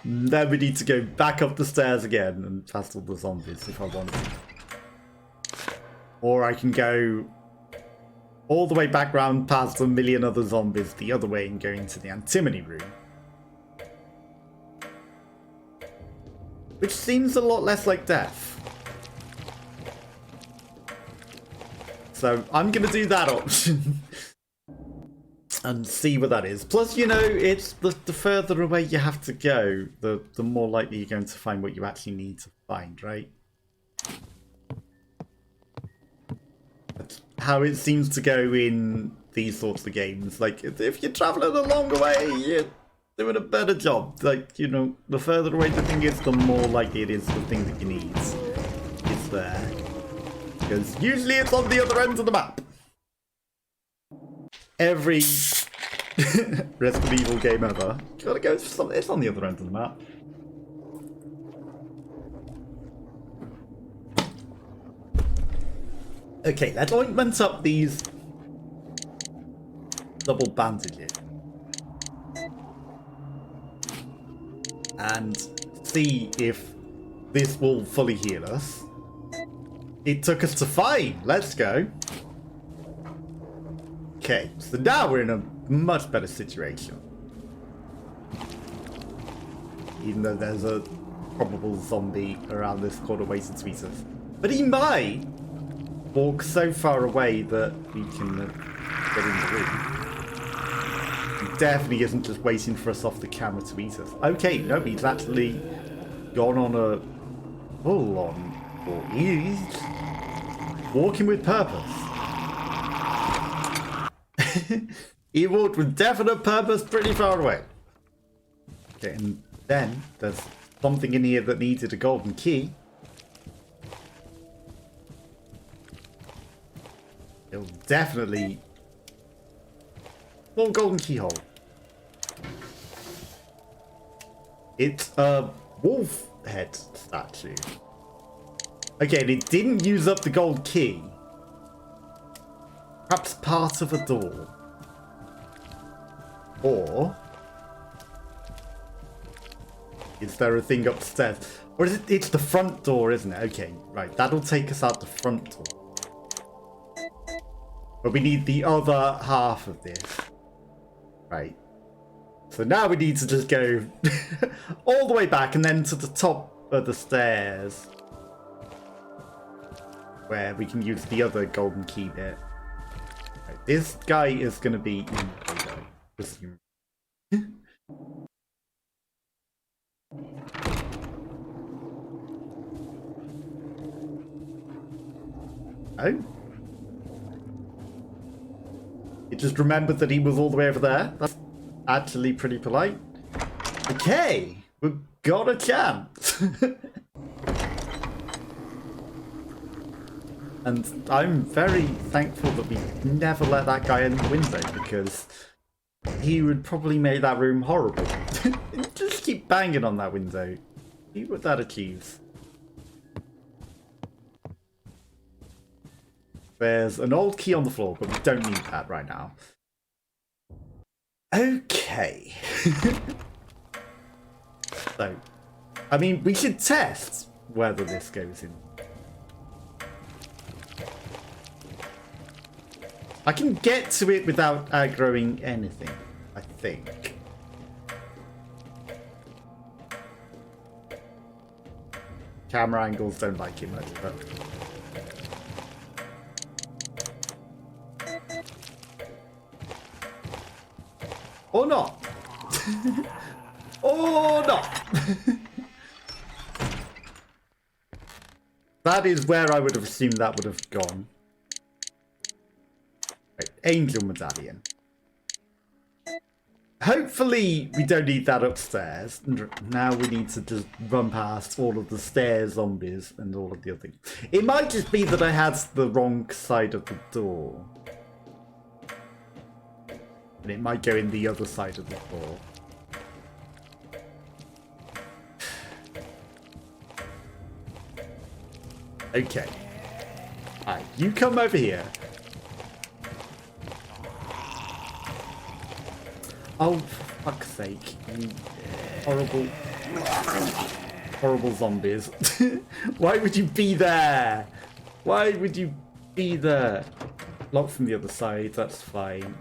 [SPEAKER 1] Then we need to go back up the stairs again and past all the zombies if I want to. Or I can go all the way back round past a million other zombies the other way and go into the antimony room. Which seems a lot less like death. So I'm going to do that option. And see what that is. Plus, you know, it's the further away you have to go, the more likely you're going to find what you actually need to find, right? That's how it seems to go in these sorts of games. Like, if you're traveling a longer way, you're doing a better job. Like, you know, the further away the thing is, the more likely it is the thing that you need is there. Because usually it's on the other end of the map. Every Resident Evil game ever. Gotta go for something. It's on the other end of the map. Okay, let's ointment up these double bandages. And see if this will fully heal us. It took us to 5. Let's go. Okay, so now we're in a much better situation. Even though there's a probable zombie around this corner waiting to eat us. But he might walk so far away that we can get in the room. He definitely isn't just waiting for us off the camera to eat us. Okay, no, he's actually gone on a full-on... He's walking with purpose. He walked with definite purpose pretty far away. Okay, and then there's something in here that needed a golden key. It'll definitely... Well, golden keyhole. It's a wolf head statue. Okay, and it didn't use up the gold key. Perhaps part of a door. Or is there a thing upstairs? Or is it? It's the front door, isn't it? Okay, right. That'll take us out the front door. But we need the other half of this. Right. So now we need to just go all the way back and then to the top of the stairs. Where we can use the other golden key bit. Right, this guy is going to be in the Oh? It just remembered that he was all the way over there. That's actually pretty polite. Okay, we've got a chance. And I'm very thankful that we never let that guy in the window, because he would probably make that room horrible. Just keep banging on that window. See what that achieves. There's an old key on the floor, but we don't need that right now. Okay. So, I mean, we should test whether this goes in. I can get to it without aggroing anything, I think. Camera angles don't like it much, but... Or not. Or not. That is where I would have assumed that would have gone. Right, angel medallion. Hopefully we don't need that upstairs. Now we need to just run past all of the stairs zombies and all of the other things. It might just be that I had the wrong side of the door. And it might go in the other side of the door. Okay. Alright, you come over here. Oh, for fuck's sake. You horrible... horrible zombies. Why would you be there? Why would you be there? Locked from the other side, that's fine.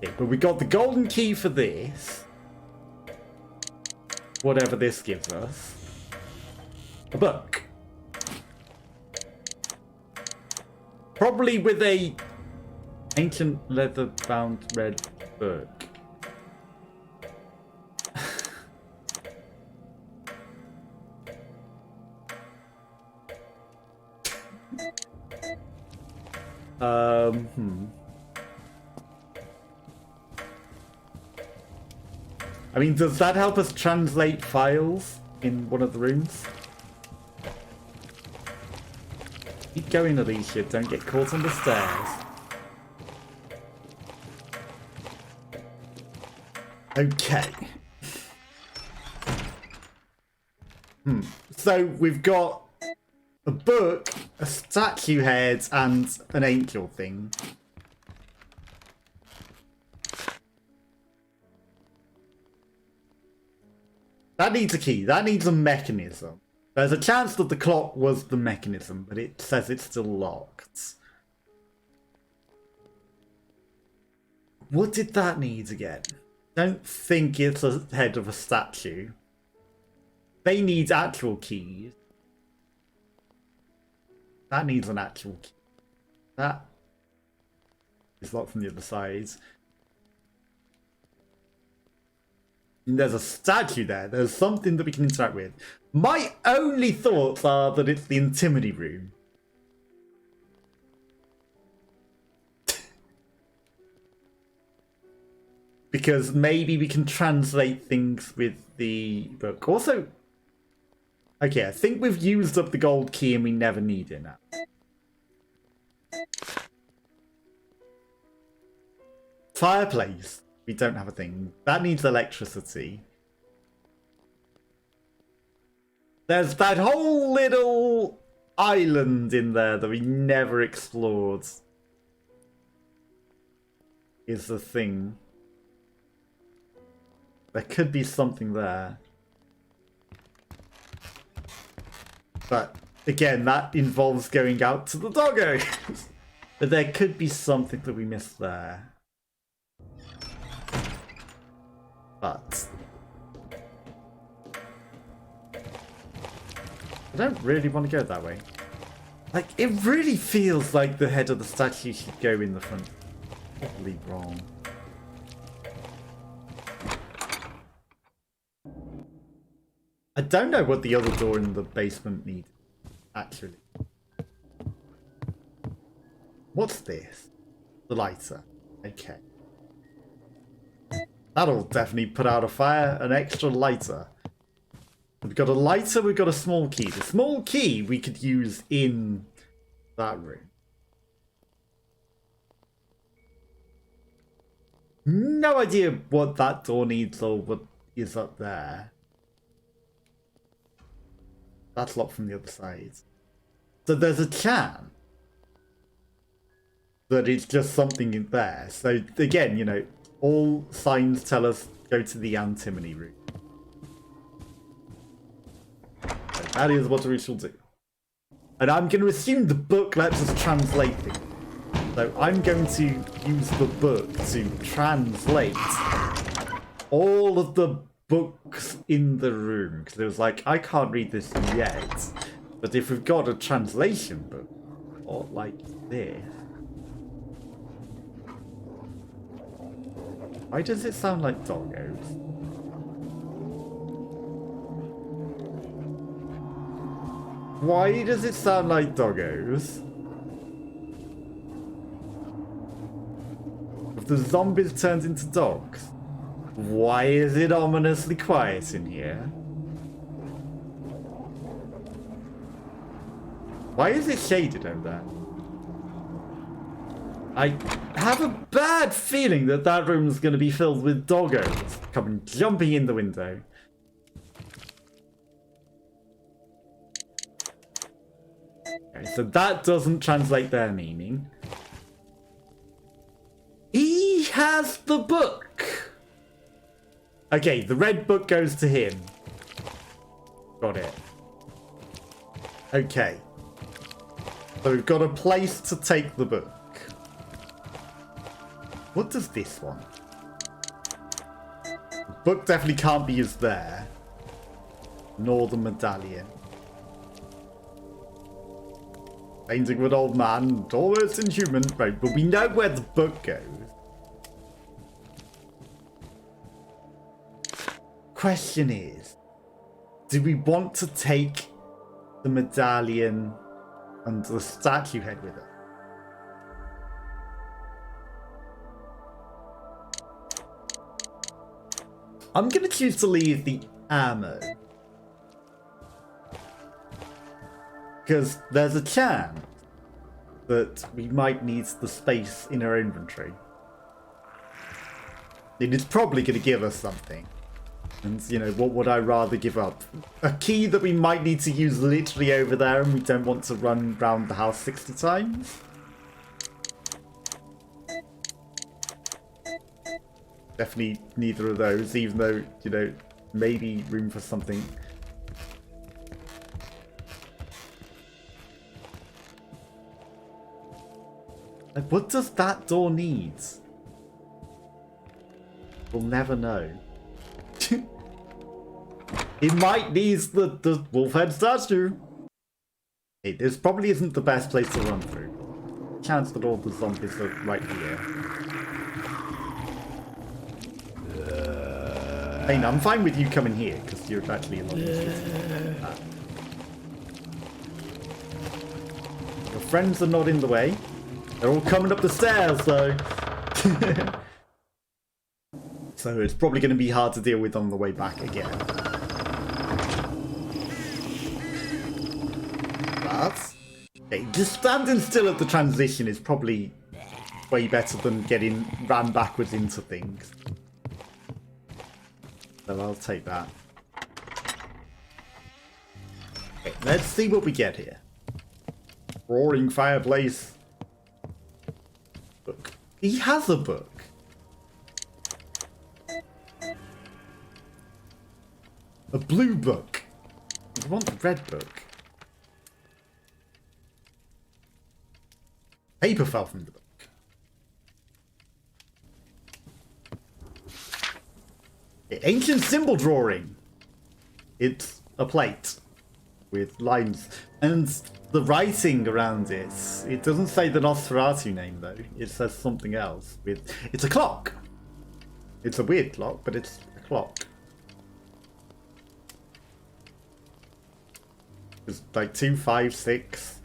[SPEAKER 1] Okay, but we got the golden key for this. Whatever this gives us. A book. Probably with a ancient leather-bound red book. I mean, does that help us translate files in one of the rooms? Keep going, Alicia. Don't get caught on the stairs. Okay. So we've got a book, a statue head, and an angel thing. That needs a key. That needs a mechanism. There's a chance that the clock was the mechanism, but it says it's still locked. What did that need again? Don't think it's a head of a statue. They need actual keys. That needs an actual key. That is locked from the other side. And there's a statue there. There's something that we can interact with. My only thoughts are that it's the intimity room. Because maybe we can translate things with the book. Also, okay, I think we've used up the gold key and we never need it now. Fireplace. We don't have a thing. That needs electricity. There's that whole little island in there that we never explored. Is the thing. There could be something there. But again, that involves going out to the doggos. But there could be something that we missed there. But I don't really want to go that way. Like, it really feels like the head of the statue should go in the front. Probably wrong. I don't know what the other door in the basement needs, actually. What's this? The lighter. Okay. That'll definitely put out a fire, an extra lighter. We've got a lighter, we've got a small key. The small key we could use in that room. No idea what that door needs or what is up there. That's locked from the other side. So there's a chance that it's just something in there. So again, you know, all signs tell us go to the antimony room. So that is what we shall do. And I'm going to assume the book lets us translate things. So I'm going to use the book to translate all of the books in the room. Because it was like, I can't read this yet. But if we've got a translation book, or like this. Why does it sound like doggos? Why does it sound like doggos? If the zombies turned into dogs, why is it ominously quiet in here? Why is it shaded over there? I have a bad feeling that that room's going to be filled with doggos coming jumping in the window. Okay, so that doesn't translate their meaning. He has the book. Okay, the red book goes to him. Got it. Okay. So we've got a place to take the book. What does this one? The book definitely can't be used there. Nor the medallion. Painting of an old man, almost inhuman, right? But we know where the book goes. Question is, do we want to take the medallion and the statue head with us? I'm going to choose to leave the ammo. Because there's a chance that we might need the space in our inventory. It is probably going to give us something. And, you know, what would I rather give up? A key that we might need to use literally over there and we don't want to run around the house 60 times? Definitely neither of those, even though, you know, maybe room for something. Like, what does that door need? We'll never know. It might need the wolf head statue. This probably isn't the best place to run through. Chance that all the zombies are right here. I mean, I'm fine with you coming here, because you're actually a lot easier. Your friends are not in the way. They're all coming up the stairs, though. So it's probably going to be hard to deal with on the way back again. But, okay, just standing still at the transition is probably way better than getting ran backwards into things. So I'll take that. Okay, let's see what we get here. Roaring fireplace. Book. He has a book. A blue book. You want the red book. Paper fell from the book. Ancient symbol drawing. It's a plate with lines. And the writing around it, it doesn't say the Nosferatu name though. It says something else. It's a clock. It's a weird clock, but it's a clock. It's like 2, 5, 6.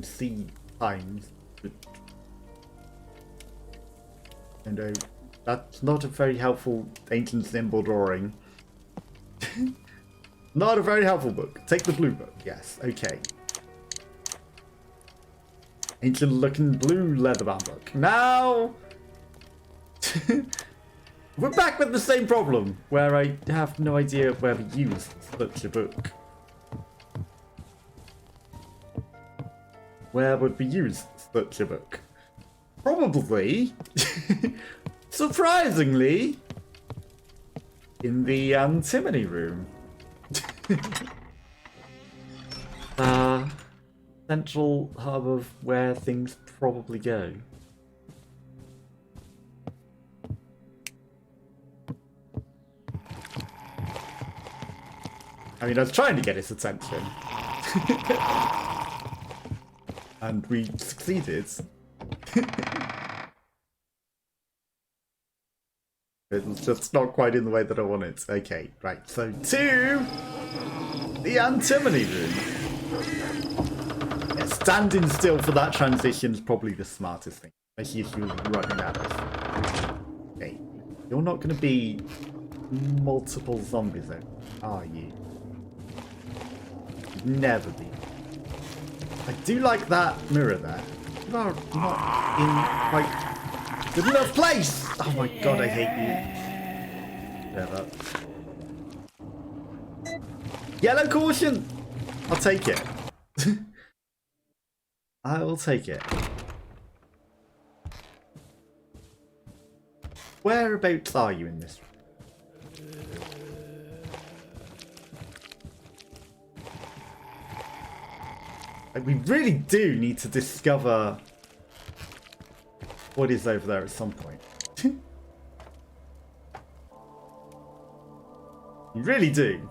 [SPEAKER 1] C times. And that's not a very helpful ancient symbol drawing. Not a very helpful book. Take the blue book. Yes. Okay. Ancient looking blue leatherbound book. Now we're back with the same problem where I have no idea where to use such a book. Where would we use such a book? Probably, surprisingly, in the antimony room. Central hub of where things probably go. I mean, I was trying to get his attention. And we succeeded. It's just not quite in the way that I want it. Okay, right. So to the antimony room. Yeah, standing still for that transition is probably the smartest thing. Especially if you're running at us. Okay, you're not going to be multiple zombies, though, are you? You'd never be. I do like that mirror there. You are not in quite good enough place. Oh my god, I hate you. Never. Yellow caution. I'll take it. I will take it. Whereabouts are you in this? We really do need to discover what is over there at some point. You really do.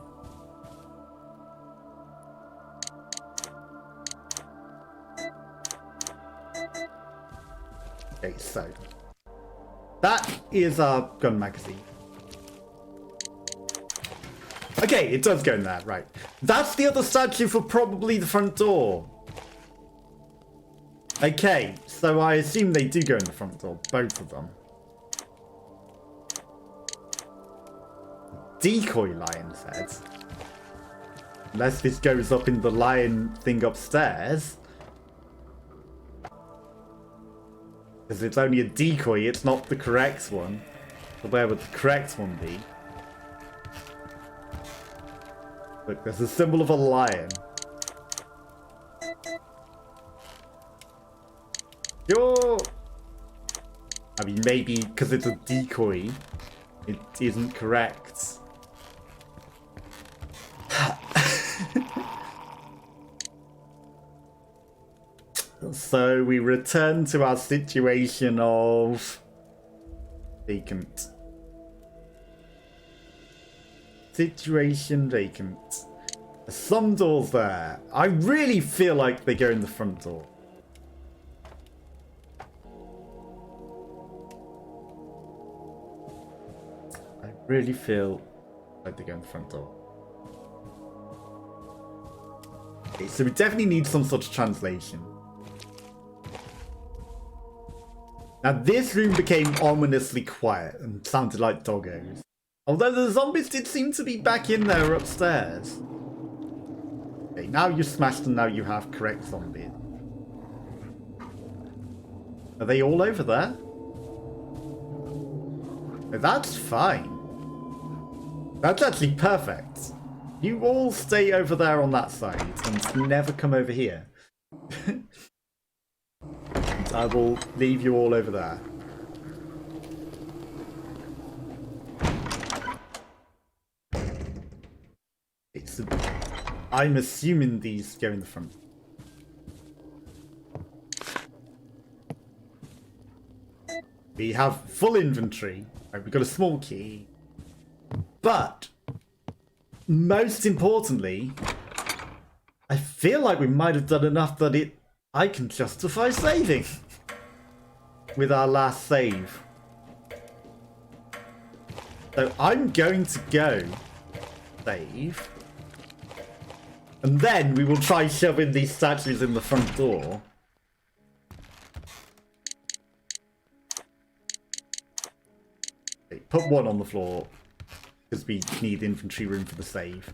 [SPEAKER 1] Okay, so that is our gun magazine. Okay, it does go in there, right. That's the other statue for probably the front door. Okay, so I assume they do go in the front door, both of them. Decoy lion says. Unless this goes up in the lion thing upstairs. Because it's only a decoy, it's not the correct one. So where would the correct one be? Look, there's a symbol of a lion. I mean, maybe because it's a decoy, it isn't correct. So we return to our situation of vacant. Situation vacant. There's some doors there. I really feel like they go in the front door. I really feel like they go in the front door. Okay, so we definitely need some sort of translation. Now this room became ominously quiet and sounded like doggos. Although the zombies did seem to be back in there upstairs. Okay, now you've smashed and now you have correct zombies. Are they all over there? No, that's fine. That's actually perfect. You all stay over there on that side and never come over here. I will leave you all over there. I'm assuming these go in the front. We have full inventory. Right, we've got a small key. But most importantly, I feel like we might have done enough that I can justify saving with our last save. So I'm going to go save. And then we will try shoving these statues in the front door. Okay, put one on the floor because we need inventory room for the save.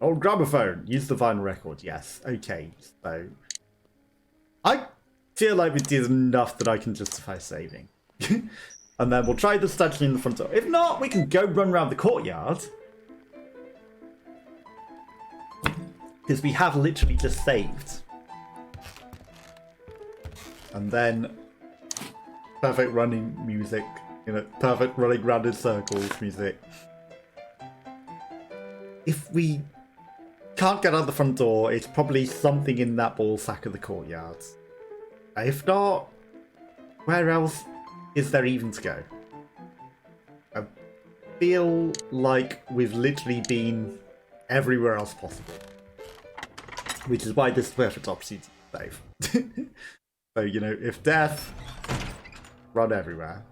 [SPEAKER 1] Oh, gramophone. Use the vinyl record. Yes. Okay. So I feel like we did enough that I can justify saving. And then we'll try the statue in the front door. If not, we can go run around the courtyard. Because we have literally just saved. And then perfect running music. You know, perfect running round in circles music. If we can't get out the front door, it's probably something in that ball sack of the courtyard. If not, where else is there even to go? I feel like we've literally been everywhere else possible. Which is why this is the perfect opportunity to save. So, you know, if death, run everywhere.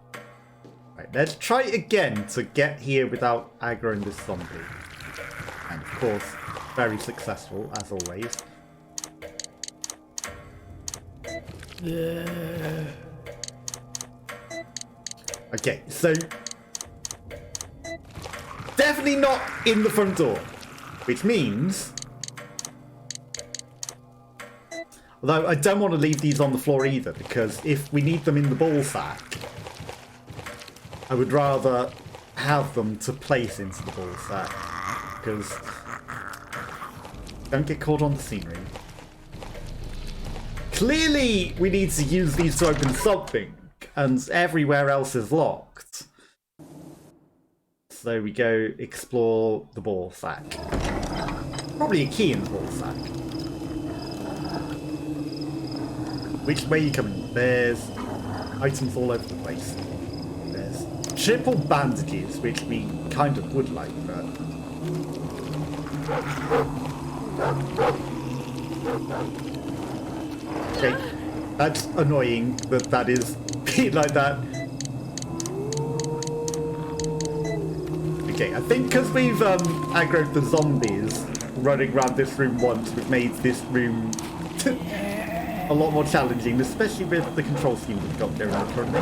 [SPEAKER 1] Right, let's try again to get here without aggroing this zombie. And of course, very successful, as always. Okay, so definitely not in the front door, which means, although I don't want to leave these on the floor either, because if we need them in the ball sack, I would rather have them to place into the ball sack, because don't get caught on the scenery. Clearly, we need to use these to open something, and everywhere else is locked. So we go explore the ball sack. Probably a key in the ball sack. Which way are you coming? There's items all over the place. There's triple bandages, which we kind of would like, but okay, that's annoying that that is like that. Okay, I think because we've aggroed the zombies running around this room once, we've made this room a lot more challenging, especially with the control scheme we've got going on currently.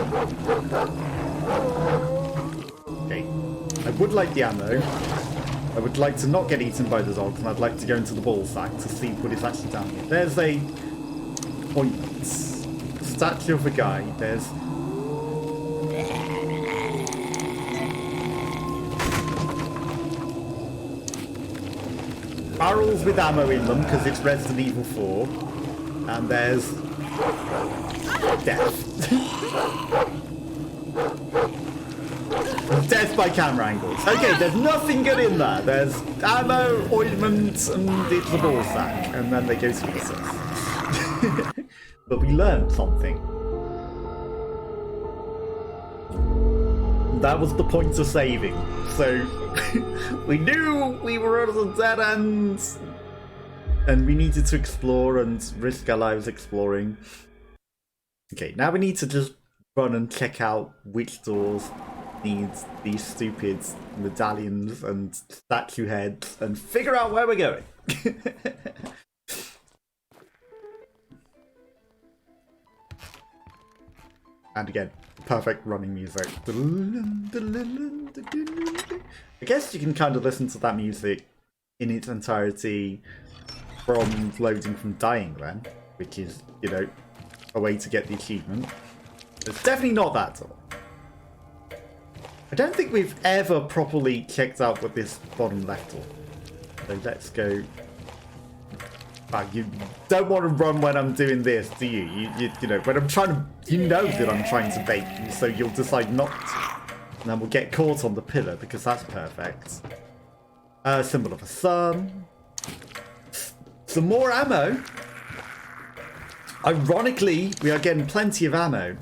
[SPEAKER 1] Okay, I would like the ammo. I would like to not get eaten by the dogs, and I'd like to go into the ball sack to see what is actually down here. There's a point. Statue of a guy. There's barrels with ammo in them because it's Resident Evil 4. And there's death. Death by camera angles. Okay, there's nothing good in there. There's ammo, ointment, and it's a ball sack. And then they go to pieces. But we learned something. That was the point of saving. So we knew we were at a dead end. And we needed to explore and risk our lives exploring. Okay, now we need to just run and check out which doors need these stupid medallions and statue heads and figure out where we're going. And again, perfect running music. I guess you can kind of listen to that music in its entirety from loading from dying then, which is, you know, a way to get the achievement. It's definitely not that door. I don't think we've ever properly checked out what this bottom left door. So let's go. You don't want to run when I'm doing this, do you? You know, when I'm trying to, you know that I'm trying to bait you, so you'll decide not to. And then we'll get caught on the pillar because that's perfect. Symbol of a sun. Some more ammo. Ironically, we are getting plenty of ammo.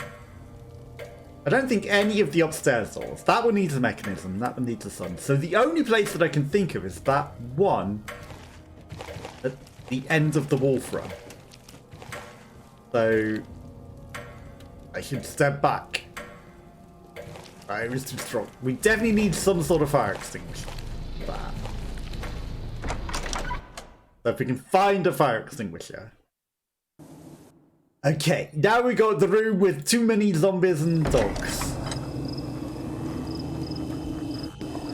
[SPEAKER 1] I don't think any of the upstairs doors. That one needs a mechanism. That one needs a sun. So the only place that I can think of is that one at the end of the wall front. So I should step back. Fire is too strong. We definitely need some sort of fire extinguisher. That. So if we can find a fire extinguisher. Okay, now we got the room with too many zombies and dogs.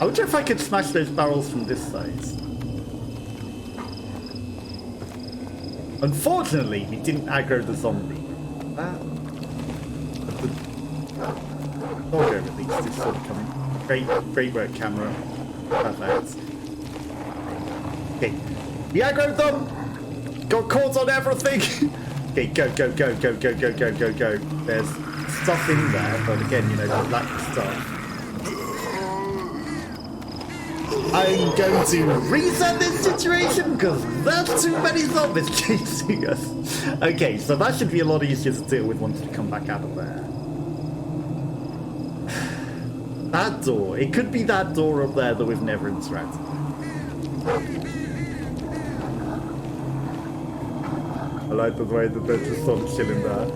[SPEAKER 1] I wonder if I could smash those barrels from this side. Unfortunately, we didn't aggro the zombie. Doggo at least is sort of coming. Great work, camera. Perfect. Okay, we aggroed them! Got caught on everything! Okay, go. There's stuff in there, but again, you know, the lack of stuff. I'm going to reset this situation because there's too many zombies chasing us. Okay, so that should be a lot easier to deal with once we come back out of there. That door. It could be that door up there that we've never interacted with. I like the way that there's just some chilling there.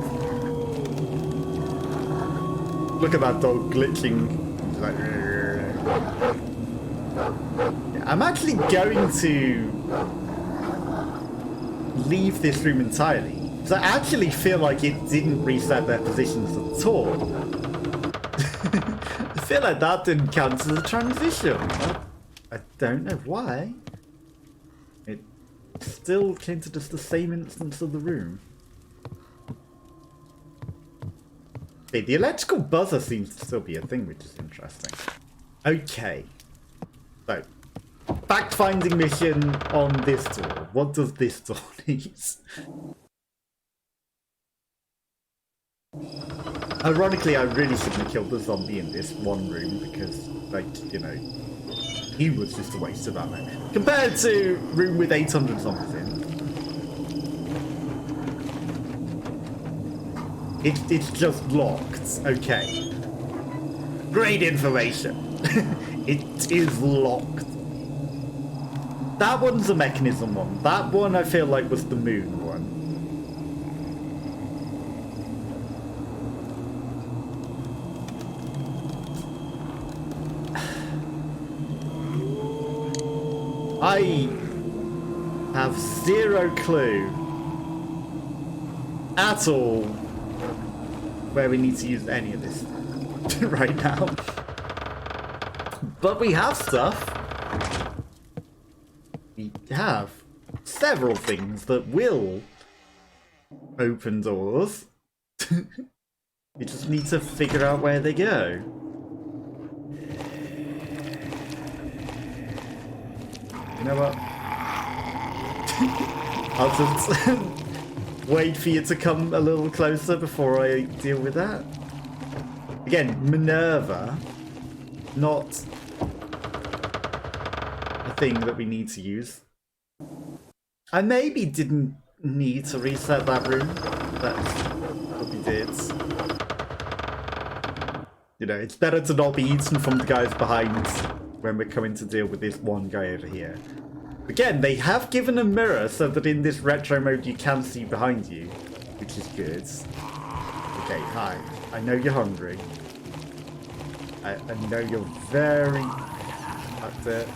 [SPEAKER 1] Look at that dog glitching. Like, yeah, I'm actually going to leave this room entirely. Because I actually feel like it didn't reset their positions at all. I feel like that didn't count as a transition. I don't know why. It still came to just the same instance of the room. Okay, the electrical buzzer seems to still be a thing, which is interesting. Okay. So, fact-finding mission on this door. What does this door need? Ironically, I really shouldn't have killed the zombie in this one room because, like, you know, he was just a waste of ammo. Compared to room with 800 zombies in. It's just locked. Okay. Great information. It is locked. That one's a mechanism one. That one I feel like was the moon one. I have zero clue at all where we need to use any of this right now. But we have stuff. We have several things that will open doors. We just need to figure out where they go. You know what? I'll just wait for you to come a little closer before I deal with that. Again, Minerva, not a thing that we need to use. I maybe didn't need to reset that room. That's what we did. You know, it's better to not be eaten from the guys behind when we're coming to deal with this one guy over here. Again, they have given a mirror so that in this retro mode you can see behind you, which is good. Okay, hi. I know you're hungry. I know you're very... That's it.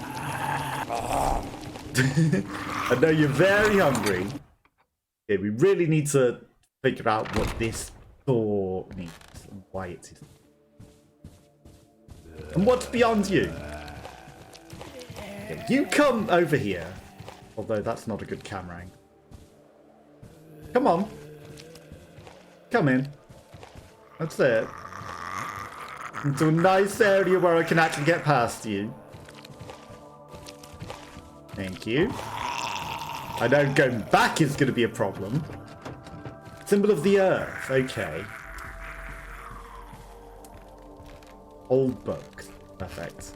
[SPEAKER 1] I know you're very hungry. Okay, we really need to figure out what this door means and why it is. And what's beyond you? Okay, you come over here. Although that's not a good camera angle. Come on. Come in. That's it. into a nice area where I can actually get past you. Thank you. I know going back is going to be a problem. Symbol of the Earth. Okay. Old books. Perfect.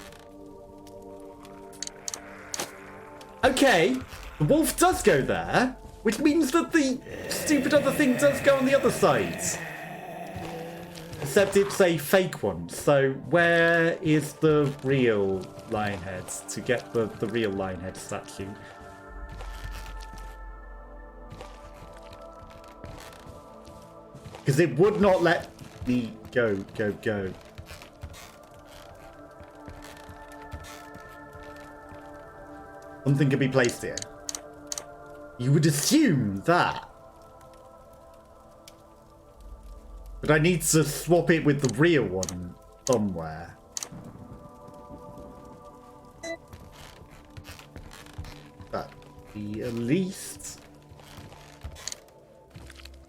[SPEAKER 1] Okay. The wolf does go there, which means that the stupid other thing does go on the other side. Except it's a fake one. So where is the real lion head to get the real lion head statue? Because it would not let me go. Something could be placed here. You would assume that. But I need to swap it with the real one somewhere. That be at least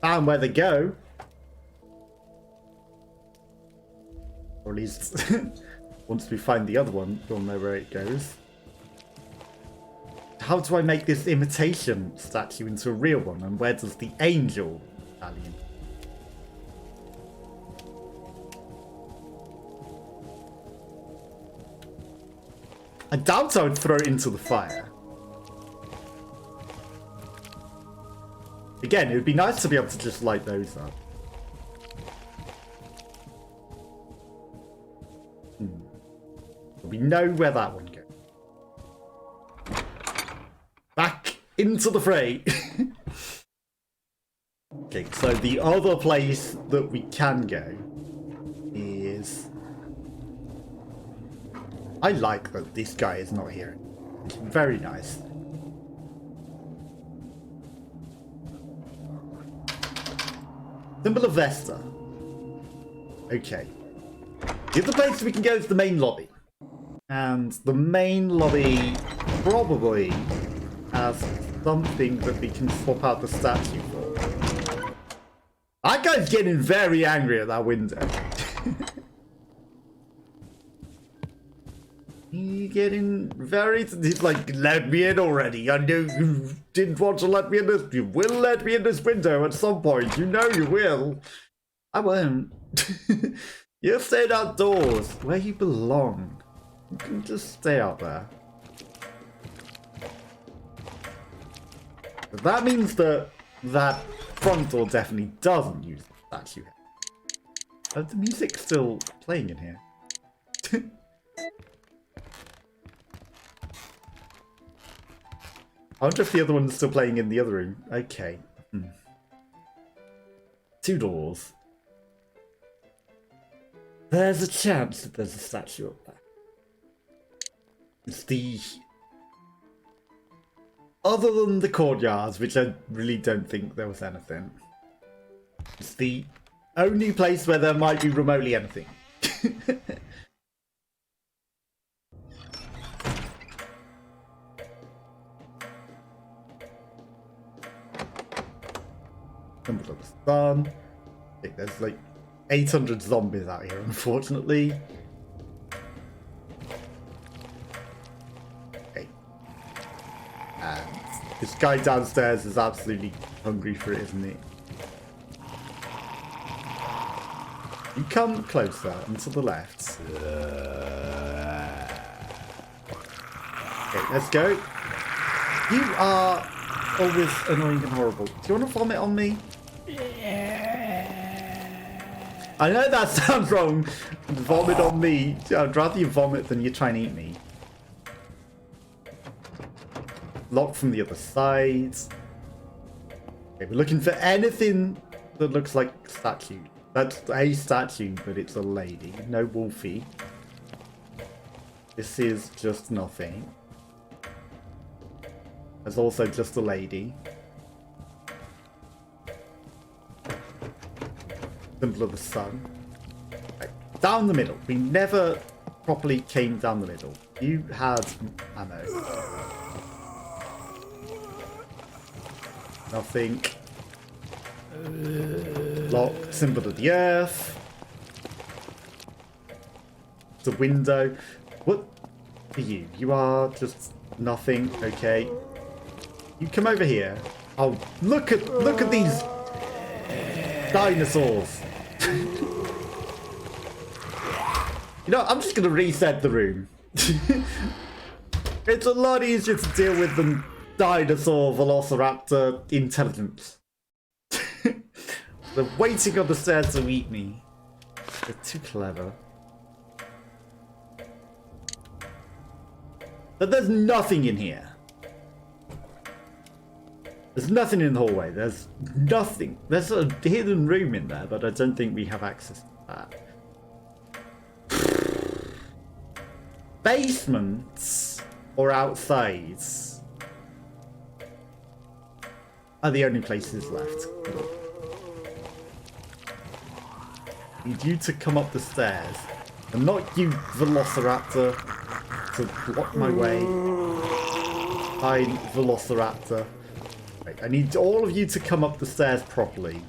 [SPEAKER 1] found where they go. Or at least once we find the other one, we'll know where it goes. How do I make this imitation statue into a real one? And where does the angel medallion? I doubt I would throw it into the fire. Again, it would be nice to be able to just light those up. We know where that one goes. Back into the fray. Okay, so the other place that we can go is... I like that this guy is not here. It's very nice. Symbol of Vesta. Okay. The other place we can go is the main lobby. And the main lobby probably has something that we can swap out the statue for. That guy's getting very angry at that window. He's getting very... He's like, let me in already. I know you didn't want to let me in this. You will let me in this window at some point. You know you will. I won't. You stayed outdoors where you belong. You can just stay out there. But that means that that front door definitely doesn't use the statue. The music's still playing in here. I wonder if the other one's still playing in the other room. Okay. 2 doors. There's a chance that there's a statue up there. It's the... Other than the courtyards, which I really don't think there was anything. It's the only place where there might be remotely anything. Symbol of the sun. I think there's like 800 zombies out here, unfortunately. Okay. And this guy downstairs is absolutely hungry for it, isn't he? You come closer and to the left. Okay, let's go. You are always annoying and horrible. Do you want to vomit on me? I know that sounds wrong. Vomit on me. I'd rather you vomit than you try and eat me. Locked from the other side. Okay, we're looking for anything that looks like a statue. That's a statue, but it's a lady. No Wolfie. This is just nothing. There's also just a lady. Symbol of the sun. Right. Down the middle. We never properly came down the middle. You had ammo. Nothing. Locked. Symbol of the earth. the window. What are you? You are just nothing. Okay. You come over here. Oh, look at these dinosaurs. You know, I'm just gonna reset the room. It's a lot easier to deal with than dinosaur veloceraptor intelligence. They're waiting on the stairs to eat me. They're too clever. But there's nothing in here. There's nothing in the hallway. There's nothing. There's a hidden room in there, but I don't think we have access to that. Basements or outsides are the only places left. Need you to come up the stairs, and not you, Velociraptor, to block my way. Hi, Velociraptor. Right, I need all of you to come up the stairs properly.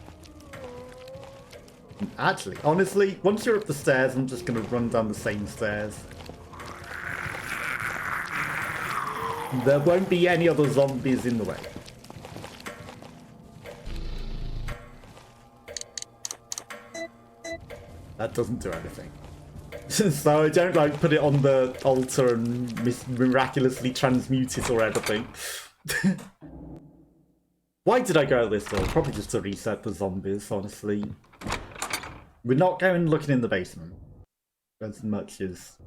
[SPEAKER 1] Actually, honestly, once you're up the stairs, I'm just going to run down the same stairs. There won't be any other zombies in the way. That doesn't do anything. So I don't like put it on the altar and miraculously transmute it or anything. Why did I go this way? Probably just to reset the zombies, honestly. We're not going looking in the basement. As much as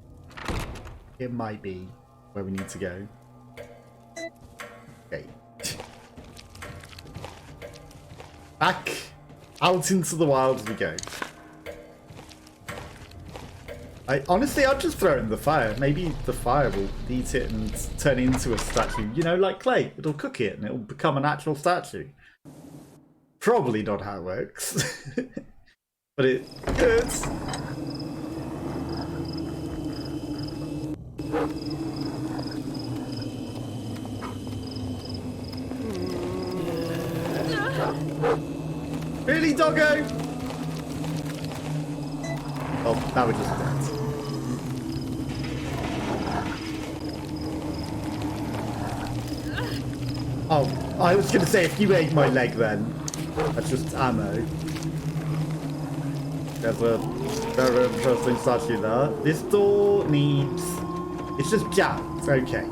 [SPEAKER 1] it might be where we need to go. Okay. Back out into the wild as we go. Honestly, I'd just throw it in the fire. Maybe the fire will eat it and turn it into a statue. You know, like clay. It'll cook it and it'll become an actual statue. Probably not how it works. But it could. Really, doggo? Oh, now we're just dead. Oh, I was going to say, if you ate my leg then, that's just ammo. There's a very interesting statue there. This door needs... It's just jammed. Okay.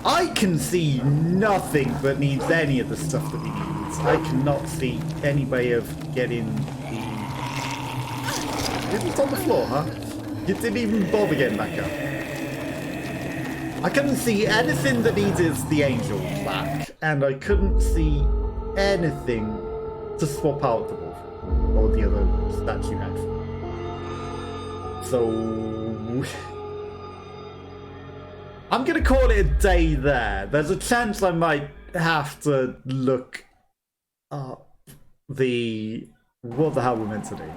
[SPEAKER 1] I can see nothing that needs any of the stuff that we need. I cannot see any way of getting the... It's on the floor, huh? You didn't even bother getting back up. I couldn't see anything that needed the angel back, and I couldn't see anything to swap out the wolf or the other statue had. So I'm gonna call it a day there. There's a chance I might have to look up what the hell we're meant to do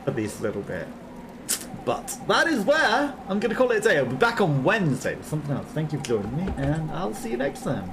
[SPEAKER 1] at least a little bit. But that is where I'm going to call it a day. I'll be back on Wednesday with something else. Thank you for joining me, and I'll see you next time.